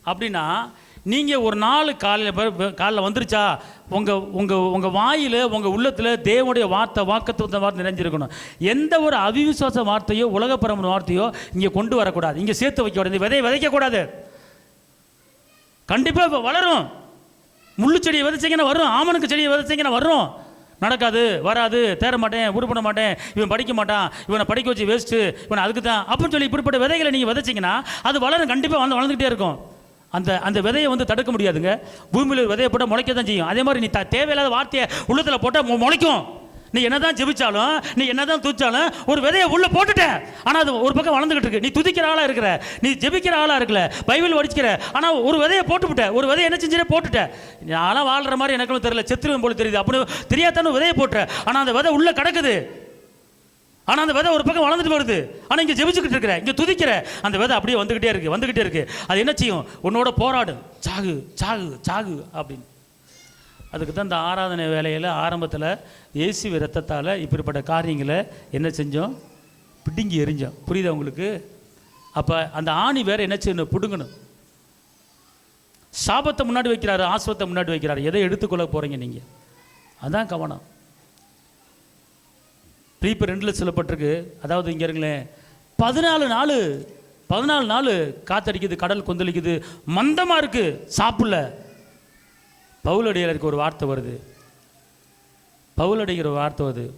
அப்படின்னா நீங்கள் ஒரு நாள் காலையில் வந்துருச்சா, உங்கள் வாயில், உங்கள் உள்ளத்தில் தேவனுடைய வார்த்தை நிறைஞ்சிருக்கணும். எந்த ஒரு அவிவிசுவாச வார்த்தையோ உலகப்பரமான வார்த்தையோ இங்கே கொண்டு வரக்கூடாது, இங்கே சேர்த்து வைக்கக்கூடாது, இந்த விதையை விதைக்கக்கூடாது. கண்டிப்பாக இப்போ வளரும். முள்ளு செடியை விதைச்சிங்கன்னா வரும், ஆமனுக்கு செடியை விதைச்சிங்கன்னா வரும். நடக்காது, வராது, தேர மாட்டேன், உருப்பட மாட்டேன், இவன் படிக்க மாட்டான், இவனை படிக்க வச்சு வேஸ்ட்டு, இவனை அதுக்கு தான் அப்படின்னு சொல்லி இப்படிப்பட்ட விதைகளை நீங்கள் விதைச்சிங்கன்னா அது வளரும். கண்டிப்பாக வளர்ந்துக்கிட்டே இருக்கும். அந்த விதையை வந்து தடுக்க முடியாதுங்க. பூமியில் விதையை போட்டால் முளைக்க தான் செய்யும். அதே மாதிரி நீ தேவையில்லாத வார்த்தையை உள்ளத்தில் போட்டால் முளைக்கும். நீ என்ன தான் ஜெபிச்சாலும், நீ என்ன தான் துதிச்சாலும் ஒரு விதையை உள்ளே போட்டுட்ட, ஆனால் அது ஒரு பக்கம் வளர்ந்துக்கிட்டு இருக்கு. நீ துதிக்கிற ஆளாக இருக்கிற, நீ ஜெபிக்கிற ஆளாக இருக்கல, பைபிள் படிக்கிற, ஆனால் ஒரு விதையை போட்டுவிட்ட, ஒரு விதையை என்ன செஞ்சே போட்டுட்ட. நான்லாம் வாழ்கிற மாதிரி எனக்கு தெரியல, செத்துருவன் போல தெரியுது, அப்படி தெரியாதானு விதையை போட்டுற, ஆனால் அந்த விதை உள்ளே கிடக்குது. ஆனால் அந்த விதை ஒரு பக்கம் வளர்ந்துட்டு வருது. ஆனால் இங்கே ஜெபிச்சுக்கிட்டு இருக்கிற, இங்கே துதிக்கிற, அந்த விதை அப்படியே வந்துக்கிட்டே இருக்கு. அது என்ன செய்யும்? உன்னோட போராடும், சாகு சாகு சாகு அப்படின்னு. அதுக்கு தான் இந்த ஆராதனை வேலையில் ஆரம்பத்தில் இயேசு இரத்தத்தால் இப்படிப்பட்ட காரியங்களை என்ன செஞ்சோம்? பிடுங்கி எரிஞ்சோம். புரியுதா உங்களுக்கு? அப்போ அந்த ஆணி வேற என்ன செய்யணும்? பிடுங்கணும். சாபத்தை முன்னாடி வைக்கிறாரு, ஆஸ்வத்தை முன்னாடி வைக்கிறாரு. எதை எடுத்துக்கொள்ள போகிறீங்க நீங்கள்? அதான் கவனம். பிலிப்பி 2 சொல்லப்பட்டிருக்கு. அதாவது இங்கே இருங்களேன், 14 நாள் காத்தடிக்குது, கடல் கொந்தளிக்குது, மந்தமாக இருக்குது, சாப்பிடல. பவுலடியாருக்கு ஒரு வார்த்தை வருது.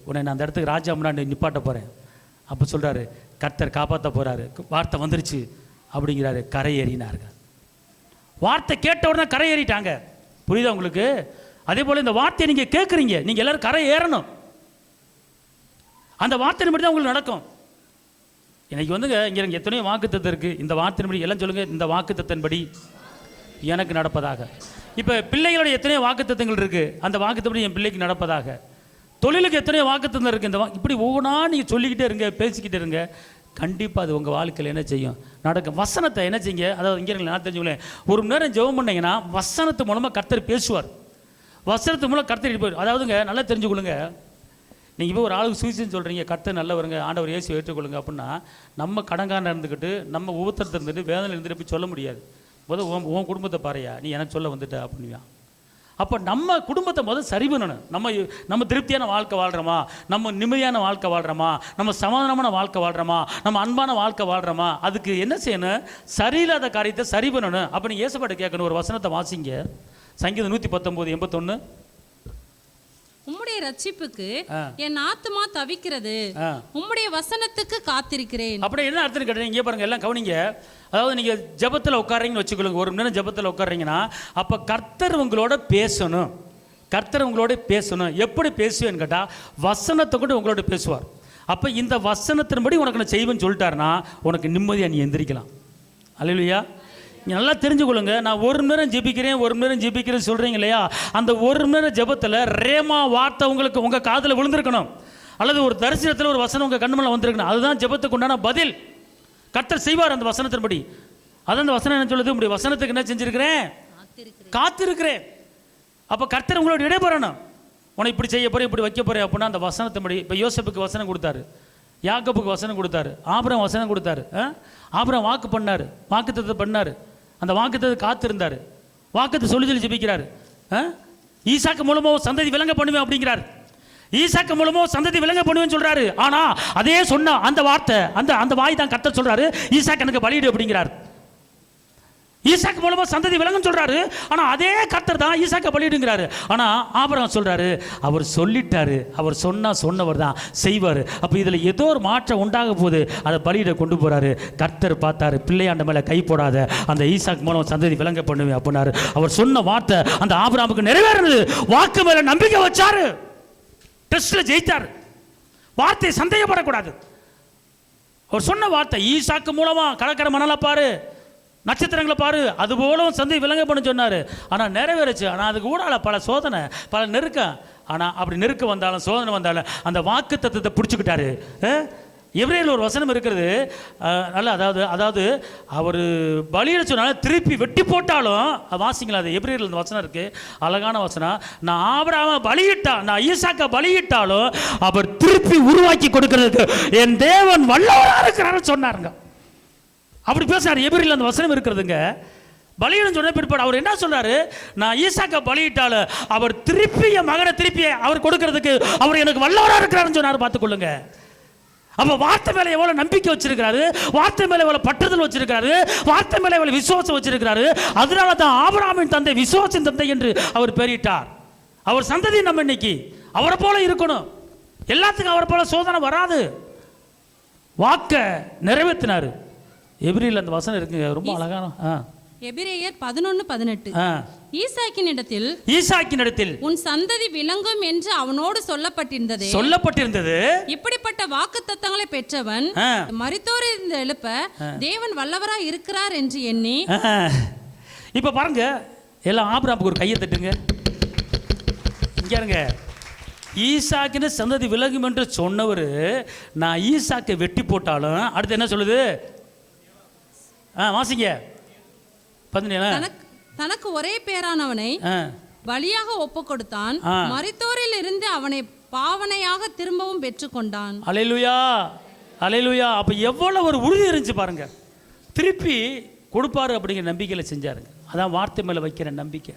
உன்னை நான் அந்த இடத்துக்கு ராஜா முன்னாடி நிப்பாட்ட போகிறேன். அப்போ சொல்கிறாரு, கர்த்தர் காப்பாற்ற போகிறாரு, வார்த்தை வந்துருச்சு அப்படிங்கிறாரு. கரை ஏறினார்கள். வார்த்தை கேட்ட உடனே கரை ஏறிட்டாங்க. புரியுதா உங்களுக்கு? அதே போல் இந்த வார்த்தையை நீங்கள் கேட்குறீங்க, நீங்கள் எல்லோரும் கரை ஏறணும். அந்த வார்த்தையின்படி தான் உங்களுக்கு நடக்கும். இன்னைக்கு வந்துங்க இங்கே எத்தனையோ வாக்குத்தத்தம் இருக்குது. இந்த வார்த்தையின்படி எல்லாம் சொல்லுங்கள், இந்த வாக்குத்தத்தின்படி எனக்கு நடப்பதாக. இப்போ பிள்ளைகளுடைய எத்தனையோ வாக்குத்தத்தங்கள் இருக்குது, அந்த வாக்குத்தப்படி என் பிள்ளைக்கு நடப்பதாக. தொழிலுக்கு எத்தனையோ வாக்குத்தத்தம் இருக்குது. இந்த இப்படி ஒவ்வொன்றா நீங்கள் சொல்லிக்கிட்டே இருங்க, பேசிக்கிட்டே இருங்க. கண்டிப்பாக அது உங்கள் வாழ்க்கையில் என்ன செய்யும்? நடக்கும். வசனத்தை என்ன செய்யுங்க? அதாவது இங்கே நான் தெரிஞ்சுக்கலேன், ஒரு மணி நேரம் ஜெபம் பண்ணிங்கன்னா வசனத்து மூலமாக கர்த்தர் பேசுவார். வசனத்து மூலம் கர்த்தர் இருப்பார். அதாவதுங்க நல்லா தெரிஞ்சுக்கொள்ளுங்க, நீங்கள் இப்போ ஒரு ஆளுக்கு சுவிசேஷம் சொல்கிறீங்க, கர்த்தர் நல்லவருங்க, ஆண்டவர் இயேசு ஏற்றுக்கொள்ளுங்க அப்படின்னா நம்ம கடங்காரன் இருந்துக்கிட்டு, நம்ம ஒவ்வொருத்தர் இருந்துட்டு, வேதனை இருந்துட்டு போய் சொல்ல முடியாது. முதல் உன் குடும்பத்தை பாறையா, நீ எனக்கு சொல்ல வந்துட்ட அப்படின்னா. அப்போ நம்ம குடும்பத்தை முதல் சரி பண்ணணும். நம்ம திருப்தியான வாழ்க்கை வாழ்கிறோமா, நம்ம நிம்மதியான வாழ்க்கை வாழ்கிறோமா, நம்ம சமாதானமான வாழ்க்கை வாழ்கிறோமா, நம்ம அன்பான வாழ்க்கை வாழ்கிறோமா, அதுக்கு என்ன செய்யணும்? சரியில்லாத காரியத்தை சரி பண்ணணும். அப்போ நீங்கள் ஏசப்பாட்ட கேட்கணும். ஒரு வசனத்தை வாசிங்க, சங்கீதம் 119:81. உம்முடைய ரட்சிப்புக்கு என் ஆத்துமா தவிக்கிறது, உம்முடைய வசனத்துக்கு காத்திருக்கிறேன். அப்படி என்ன அர்த்தம் கேட்டீங்க? இங்கே பாருங்க, எல்லாம் கவனிங்க. அதாவது நீங்கள் ஜெபத்தில் உட்காரீங்கன்னு வச்சுக்கொள்ளுங்க, ஒரு மணி நேரம் ஜெபத்தில் உட்காரீங்கன்னா, அப்போ கர்த்தர் உங்களோட பேசணும். எப்படி பேசுவேன்னு கேட்டால் வசனத்தை கூட உங்களோட பேசுவார். அப்போ இந்த வசனத்தின்படி உனக்கு நான் செய்வேன்னு சொல்லிட்டாருன்னா உனக்கு நிம்மதியாக நீ எந்திரிக்கலாம். அல்லேலூயா. நல்லா தெரிஞ்சுக்கொள்ளுங்க. நான் ஒரு மணி நேரம் ஜெபிக்கிறேன் சொல்கிறீங்க இல்லையா? அந்த ஒரு மணி நேரம் ஜெபத்தில் ரேமா வார்த்தை உங்களுக்கு உங்கள் காதில் விழுந்திருக்கணும். அல்லது ஒரு தரிசனத்தில் ஒரு வசனம் உங்கள் கண்ணுமல்ல வந்திருக்கணும். அதுதான் ஜெபத்துக்கு உண்டான பதில். கர்த்தர் செய்வார் அந்த வசனத்தின்படி. அதான் அந்த வசனம் என்ன சொல்லுது? உங்களுடைய வசனத்துக்கு என்ன செஞ்சுருக்கிறேன்? காத்திருக்கிறேன். அப்போ கர்த்தர் உங்களோட இடைபெறணும். உனக்கு இப்படி செய்ய போறேன், இப்படி வைக்க போறேன் அப்படின்னா அந்த வசனத்தின்படி. இப்போ யோசேப்புக்கு வசனம் கொடுத்தாரு, யாக்கோபுக்கு வசனம் கொடுத்தாரு, ஆபிரகாம் வசனம் கொடுத்தாரு. ஆபிரகாம் வாக்கு பண்ணாரு, வாக்குத்தத்தத்தை பண்ணாரு, அந்த வாக்குத்தத்தை காத்திருந்தாரு, வாக்குத்தை சொல்லி ஜெபிக்கிறாரு. ஈசாக்கு மூலமோ சந்ததி விளங்க பண்ணுவேன் அப்படிங்கிறார். ஈசாக்கு மூலமோ சந்ததி விளங்க பண்ணுவேன்னு சொல்றாரு. ஆனா அதே சொன்ன அந்த வார்த்தை, அந்த வாய் தான் கர்த்தர் சொல்றாரு, ஈசாக்கு எனக்கு பலியிடு அப்படிங்கிறார். ஈசாக்கு மூலமா சந்ததி விளங்குன்னு சொல்றாரு. ஆனா அதே கர்த்தர் தான் ஈசாக்க பலியிடுங்கிறாரு. ஆனா ஆபிரகாம் சொல்றாரு, அவர் சொல்லிட்டாரு, அவர் சொன்னவர் தான் செய்வார். அப்ப இதுல ஏதோ ஒரு மாற்றம் உண்டாக போகுது, அதை பலியிட கொண்டு போறாரு. கர்த்தர் பார்த்தாரு, பிள்ளையாண்ட மேல கை போடாத, அந்த ஈசாக்கு மூலம் சந்ததி விளங்க பண்ணுவேன் அப்படின்னாரு. அவர் சொன்ன வார்த்தை அந்த ஆபிரகாமுக்கு நிறைவேறினது. வாக்கு மேல நம்பிக்கை வச்சாரு, டெஸ்ட்ல ஜெயித்தாரு. வார்த்தை சந்தேகப்படக்கூடாது. அவர் சொன்ன வார்த்தை, ஈசாக்கு மூலமா கடற்கரை மணலை பாரு, நட்சத்திரங்களை பாரு, அது போலவும் சந்தை விளங்க பண்ண சொன்னார். ஆனால் நிறைவேறுச்சு. ஆனால் அதுக்கு கூட பல சோதனை, பல நெருக்கம். ஆனால் அப்படி நெருக்கம் வந்தாலும் சோதனை வந்தாலும் அந்த வாக்கு தத்துவத்தை பிடிச்சிக்கிட்டாரு. எபிரேயரில் ஒரு வசனம் இருக்கிறது நல்ல, அதாவது அவர் பலியிட சொன்னாலும் திருப்பி வெட்டி போட்டாலும், வாசிங்களா, அது எபிரேயரில் இந்த வசனம் இருக்கு, அழகான வசனம். நான் ஆபிரகாமை பலியிட்டா, நான் ஈசாக்க பலியிட்டாலும் அவர் திருப்பி உருவாக்கி கொடுக்கிறதுக்கு என் தேவன் வல்லவராக இருக்கிறாருன்னு சொன்னாருங்க. அப்படி பேசுறாரு. எபிரேயரில் அந்த வசனம் இருக்கிறதுங்க. பலியிடம் சொன்ன பிற்பாடு அவர் என்ன சொல்றாரு, நான் ஈசாக்க பலியிட்டால அவர் திருப்பி என் மகனை திருப்பி அவர் கொடுக்கிறதுக்கு அவர் எனக்கு வல்லவராக இருக்கிறாருன்னு சொன்னார். பார்த்துக்கொள்ளுங்க. அப்ப வார்த்தை மேல எவ்வளவு நம்பிக்கை வச்சிருக்காரு, வார்த்தை மேல எவ்வளவு பற்றுதல் வச்சிருக்காரு, வார்த்தை மேல எவ்வளவு விசுவாசம் வச்சிருக்காரு. அதனால தான் ஆபிரகாமின் தந்தை, விசுவாசின் தந்தை என்று அவர் பெயரிட்டார். அவர் சந்ததி நம்ம இன்னைக்கு அவரை போல இருக்கணும். எல்லாத்துக்கும் அவரை போல சோதனை வராது. வாக்க நிறைவேற்றினாரு. எபிரேயரில் அந்த வசனம் இருக்குங்க, ரொம்ப அழகான. எபிரேயர் 11:18 ஈசாக்கினிடத்தில் உன் சந்ததி விளங்கும் என்று அவனோடு சொல்லப்பட்டிருந்தது. இப்படிப்பட்ட வாக்குத்தத்தங்களை பெற்றவன் மரித்தோரிலிருந்து எழுப்ப தேவன் வல்லவராய் இருக்கிறார் என்று எண்ணி. இப்ப பாருங்க, எல்லாம் ஆபிரகாமுக்கு ஒரு கையை தட்டுங்க. இங்க ஈசாக்கின சந்ததி விலகும் என்று சொன்னவர், நான் ஈசாக்கை வெட்டி போட்டாலும் அடுத்து என்ன சொல்லுது? வாசிங்க. தனக்கு ஒரே பேரானவனை பலியாக ஒப்பு கொடுத்தான், மரித்தோரில் இருந்து அவனை பாவனையாக திரும்பவும் பெற்றுக்கொண்டான். அல்லேலூயா, அல்லேலூயா. அப்ப எவ்வளவு ஒரு உறுதி இருந்துச்சு பாருங்க. திருப்பி கொடுப்பாரு அப்படிங்கிற நம்பிக்கையில செஞ்சாருங்க. அதான் வார்த்தை மேல வைக்கிற நம்பிக்கை.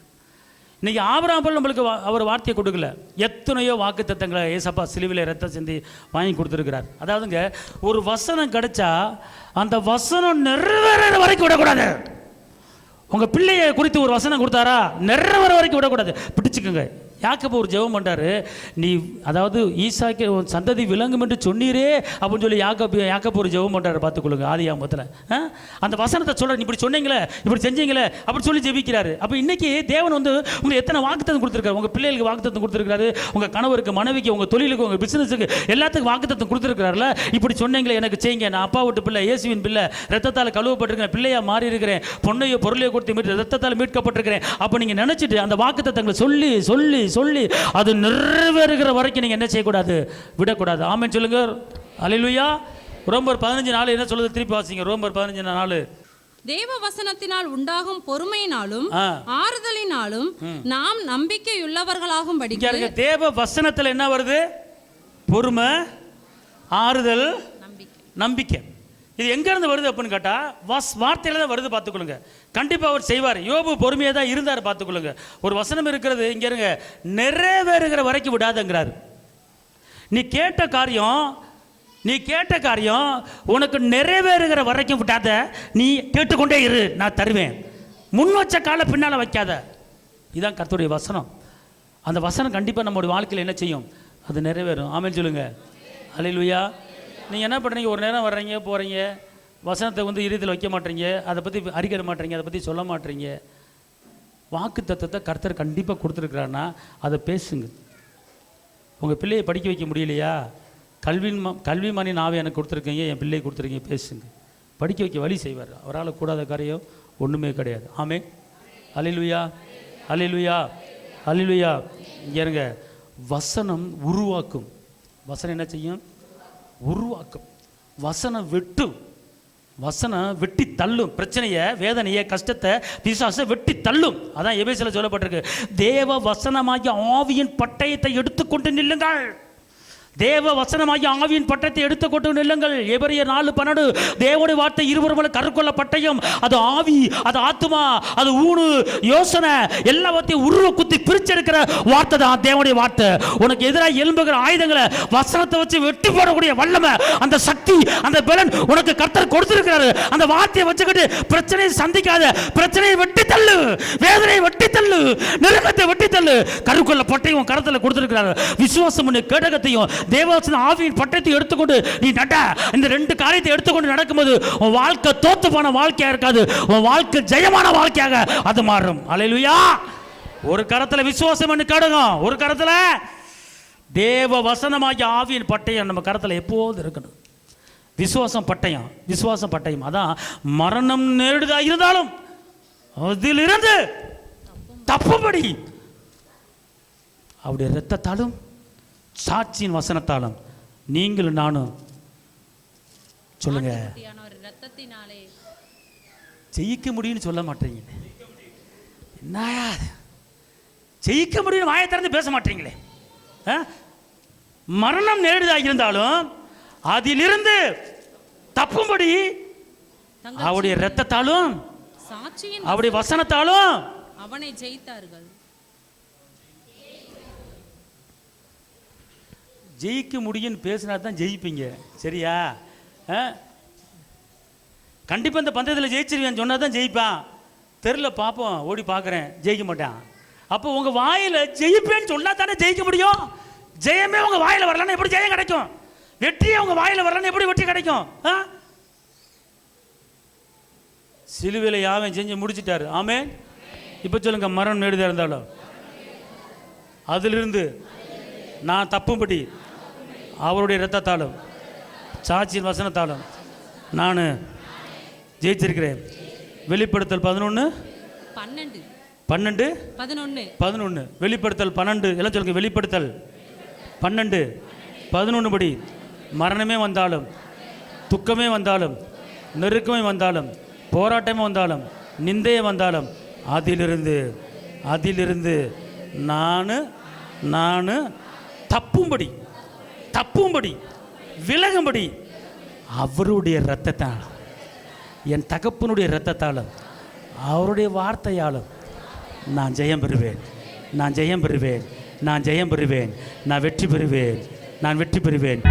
இன்னைக்கு ஆபிரகாம் நம்மளுக்கு அவர் வார்த்தையை கொடுக்கல, எத்தனையோ வாக்கு தத்தங்களை ஏசப்பா சிலுவையில் ரத்தம் சிந்தி வாங்கி கொடுத்துருக்கிறார். அதாவதுங்க, ஒரு வசனம் கிடைச்சா அந்த வசனம் நிறைவேற வரைக்கும் விடக்கூடாது. உங்க பிள்ளையை குறித்து ஒரு வசனம் கொடுத்தாரா, நிறைவேற வரைக்கும் விடக்கூடாது, பிடிச்சுக்கோங்க. யாக்கோபு ஒரு ஜெபம் பண்றாரு, நீ அதாவது ஈசாக்கு சந்ததி விளங்கும் என்று சொன்னீரே அப்படின்னு சொல்லி யாக்கோபு ஒரு ஜெபம் பண்றாரு. பார்த்துக்கொள்ளுங்க. ஆதியாகமத்தில் அந்த வசனத்தை சொல்ற, இப்படி சொன்னீங்களே, இப்படி செஞ்சீங்களே அப்படி சொல்லி ஜெபிக்கிறாரு. அப்போ இன்னைக்கு தேவன் வந்து உங்களுக்கு எத்தனை வாக்குத்தத்தம் கொடுத்துருக்காரு. உங்க பிள்ளைகளுக்கு வாக்குத்தத்தம் கொடுத்துருக்காரு, உங்க கணவருக்கு, மனைவிக்கு, உங்க தொழிலுக்கு, உங்க பிசினஸுக்கு, எல்லாத்துக்கும் வாக்குத்தத்தம் கொடுத்துருக்காருல. இப்படி சொன்னீங்களே, எனக்கு செய்யுங்க, நான் அப்பா விட்டு பிள்ளை, இயேசுவின் பிள்ளை, ரத்தத்தால் கழுவப்பட்டிருக்கிறேன், பிள்ளையா மாறி இருக்கிறேன், பொண்ணையோ பொருளையோ கொடுத்து ரத்தத்தால் மீட்கப்பட்டிருக்கிறேன். அப்போ நீங்க நினைச்சிட்டு அந்த வாக்குத்தத்தங்களை சொல்லி சொல்லி சொல்லி அது நிறைவேறுகிற வரைக்கும் நீங்க என்ன செய்யக்கூடாது, விடக்கூடாது. ஆமென் சொல்லுங்க. அல்லேலூயா. ரோமர் 15:4 என்ன சொல்லுது? திருப்பி வாசிங்க. ரோமர் 15:4. தேவ வசனத்தினால் உண்டாகும் பொறுமையினாலும் ஆறுதலினாலும் நாம் நம்பிக்கையுள்ளவர்களாகும் படி. தேவ வசனத்துல என்ன வருது? பொறுமை, ஆறுதல், நம்பிக்கை. இது எங்க இருந்து வருது அப்படின்னு கேட்டா வார்த்தையில தான் வருது. பார்த்துக்கொள்ளுங்க. கண்டிப்பா அவர் செய்வார். யோபு பொறுமையா தான் இருந்தார். பார்த்துக்கொள்ளுங்க. ஒரு வசனம் இருக்கிறது, இங்க இருங்க, நிறைவேறுகிற வரைக்கும் விடாதங்கிறார். நீ கேட்ட காரியம் உனக்கு நிறைவேறுகிற வரைக்கும் விடாத, நீ கேட்டுக்கொண்டே இரு, நான் தருவேன். முன் வச்ச கால பின்னால வைக்காத. இதுதான் கர்த்தருடைய வசனம். அந்த வசனம் கண்டிப்பா நம்முடைய வாழ்க்கையில் என்ன செய்யும்? அது நிறைவேறும். ஆமென் சொல்லுங்க. அல்லேலூயா. நீங்கள் என்ன பண்ணுறீங்க? ஒரு நேரம் வர்றீங்க, போகிறீங்க, வசனத்தை வந்து இருதயத்தில் வைக்க மாட்டீங்க, அதை பற்றி அறிக்கிற மாட்டீங்க, அதை பற்றி சொல்ல மாட்டீங்க. வாக்கு தத்துவத்தை கர்த்தர் கண்டிப்பாக கொடுத்துருக்குறாருன்னா அதை பேசுங்க. உங்கள் பிள்ளையை படிக்க வைக்க முடியலையா? கல்விமானி நாவே எனக்கு கொடுத்துருக்கீங்க, என் பிள்ளையை கொடுத்துருக்கீங்க, பேசுங்க. படிக்க வைக்க வழி செய்வார். அவரால் கூடாத காரியம் ஒன்றுமே கிடையாது. ஆமென். அல்லேலூயா, அல்லேலூயா, அல்லேலூயா. இங்கே இருங்க, வசனம் உருவாக்கும். வசனம் என்ன செய்யும்? உருவாக்கும். வசனம் வெட்டும். வசனம் வெட்டி தள்ளும். பிரச்சனையை, வேதனையை, கஷ்டத்தை, பிசாசை வெட்டி தள்ளும். அதான் எபேசியரில் சொல்லப்பட்டிருக்கு, தேவ வசனமாகிய ஆவியின் பட்டயத்தை எடுத்துக்கொண்டு நில்லுங்கள். தேவ வசனமாகிய ஆவியின் பட்டயத்தை எடுத்துக்கொண்டு நில்லுங்கள். எபிரெயர் 4:12 தேவனுடைய வார்த்தை இருவரும் கருக்கொள்ள பட்டயம். அது ஆவி, அது ஆத்துமா, அது ஊனு யோசனை எல்லாத்தையும் உருவ குத்தி பிரிச்செடுக்கிற வார்த்தை தான் தேவனுடைய வார்த்தை. உனக்கு எதிராக எழும்புகிற ஆயுதங்களை வசனத்தை வச்சு வெட்டி போடக்கூடிய வல்லமை, அந்த சக்தி, அந்த பலன் உனக்கு கர்த்தர் கொடுத்திருக்கிறாரு. அந்த வார்த்தையை வச்சுக்கிட்டு பிரச்சனையை சந்திக்காத. பிரச்சனையை வெட்டி தள்ளு, வேதனையை வெட்டி தள்ளு, நெருக்கத்தை வெட்டி தள்ளு. கருக்கொள்ள பட்டயம் கருத்தில் கொடுத்திருக்கிறாரு. விசுவாசம் கேடகத்தையும் தேவவசன ஆவியின் பட்டயத்தை எடுத்துக்கொண்டு நீ நட. இந்த 2 காரியத்தை எடுத்துக்கொண்டு நடக்கும்போது உன் வாழ்க்கை தோத்து போன வாழ்க்கையா இருக்காது, உன் வாழ்க்கை ஜெயமான வாழ்க்கையாக அது மாறும். அல்லேலூயா. ஒரு கரத்தில் விசுவாசம் என்று கேடகம், ஒரு கரத்தில் தேவ வசனமாகிய ஆவியின் பட்டயம் நம்ம கரத்தில் எப்போது இருக்கணும். விசுவாசம் பட்டயம், விசுவாசம் பட்டயம். அதான் மரணம் நேரிடுதா இருந்தாலும் அதிலிருந்து தப்பும்படி அவருடைய இரத்தத்தாலும் சாட்சியின் வசனத்தாலும் நீங்களும் நானும் சொல்லுங்க ஜெயிக்க முடியும்னு சொல்ல மாட்டீங்க. என்ன ஜெயிக்க முடியும் வாயை திறந்து பேச மாட்டீங்களே. மரணம் நேரிடுதா இருந்தாலும் அதிலிருந்து தப்பும்படி அவருடைய இரத்தத்தாலும் அவருடைய வசனத்தாலும் அவனை ஜெயித்தார்கள். ஜெயிக்க முடியும்னு பேசினா தான் ஜெயிப்பீங்க, சரியா? கண்டிப்பாக இந்த பந்தயத்தில் ஜெயிச்சிருவேன் சொன்னால் தான் ஜெயிப்பான். தெருவில் பார்ப்போம், ஓடி பார்க்குறேன், ஜெயிக்க மாட்டான். அப்போ உங்கள் வாயில் ஜெயிப்பேன்னு சொன்னால் தானே ஜெயிக்க முடியும். ஜெயமே உங்கள் வாயில் வரலன்னா எப்படி ஜெயம் கிடைக்கும்? வெற்றியே உங்கள் வாயில் வரலன்னா எப்படி வெற்றி கிடைக்கும்? சிலுவையில் யாவன் செஞ்சு முடிச்சிட்டாரு. ஆமென். இப்போ சொல்லுங்க, மரணம் நேரிடுதா இருந்தாலும் அதிலிருந்து நான் தப்பும்படி அவருடைய இரத்தத்தாலும் சாட்சியின் வசனத்தாலும் நான் ஜெயிச்சிருக்கிறேன். வெளிப்படுத்தல் 11 வெளிப்படுத்தல் 12 எல்லாம் சொல்லுங்க. வெளிப்படுத்தல் 12:11 படி மரணமே வந்தாலும், துக்கமே வந்தாலும், நெருக்கமே வந்தாலும், போராட்டமே வந்தாலும், நிந்தையே வந்தாலும் அதிலிருந்து நான் தப்பும்படி விலகும்படி அவருடைய இரத்தத்தாலும், என் தகப்பனுடைய இரத்தத்தாலும், அவருடைய வார்த்தையாலும் நான் ஜெயம் பெறுவேன். நான் வெற்றி பெறுவேன்.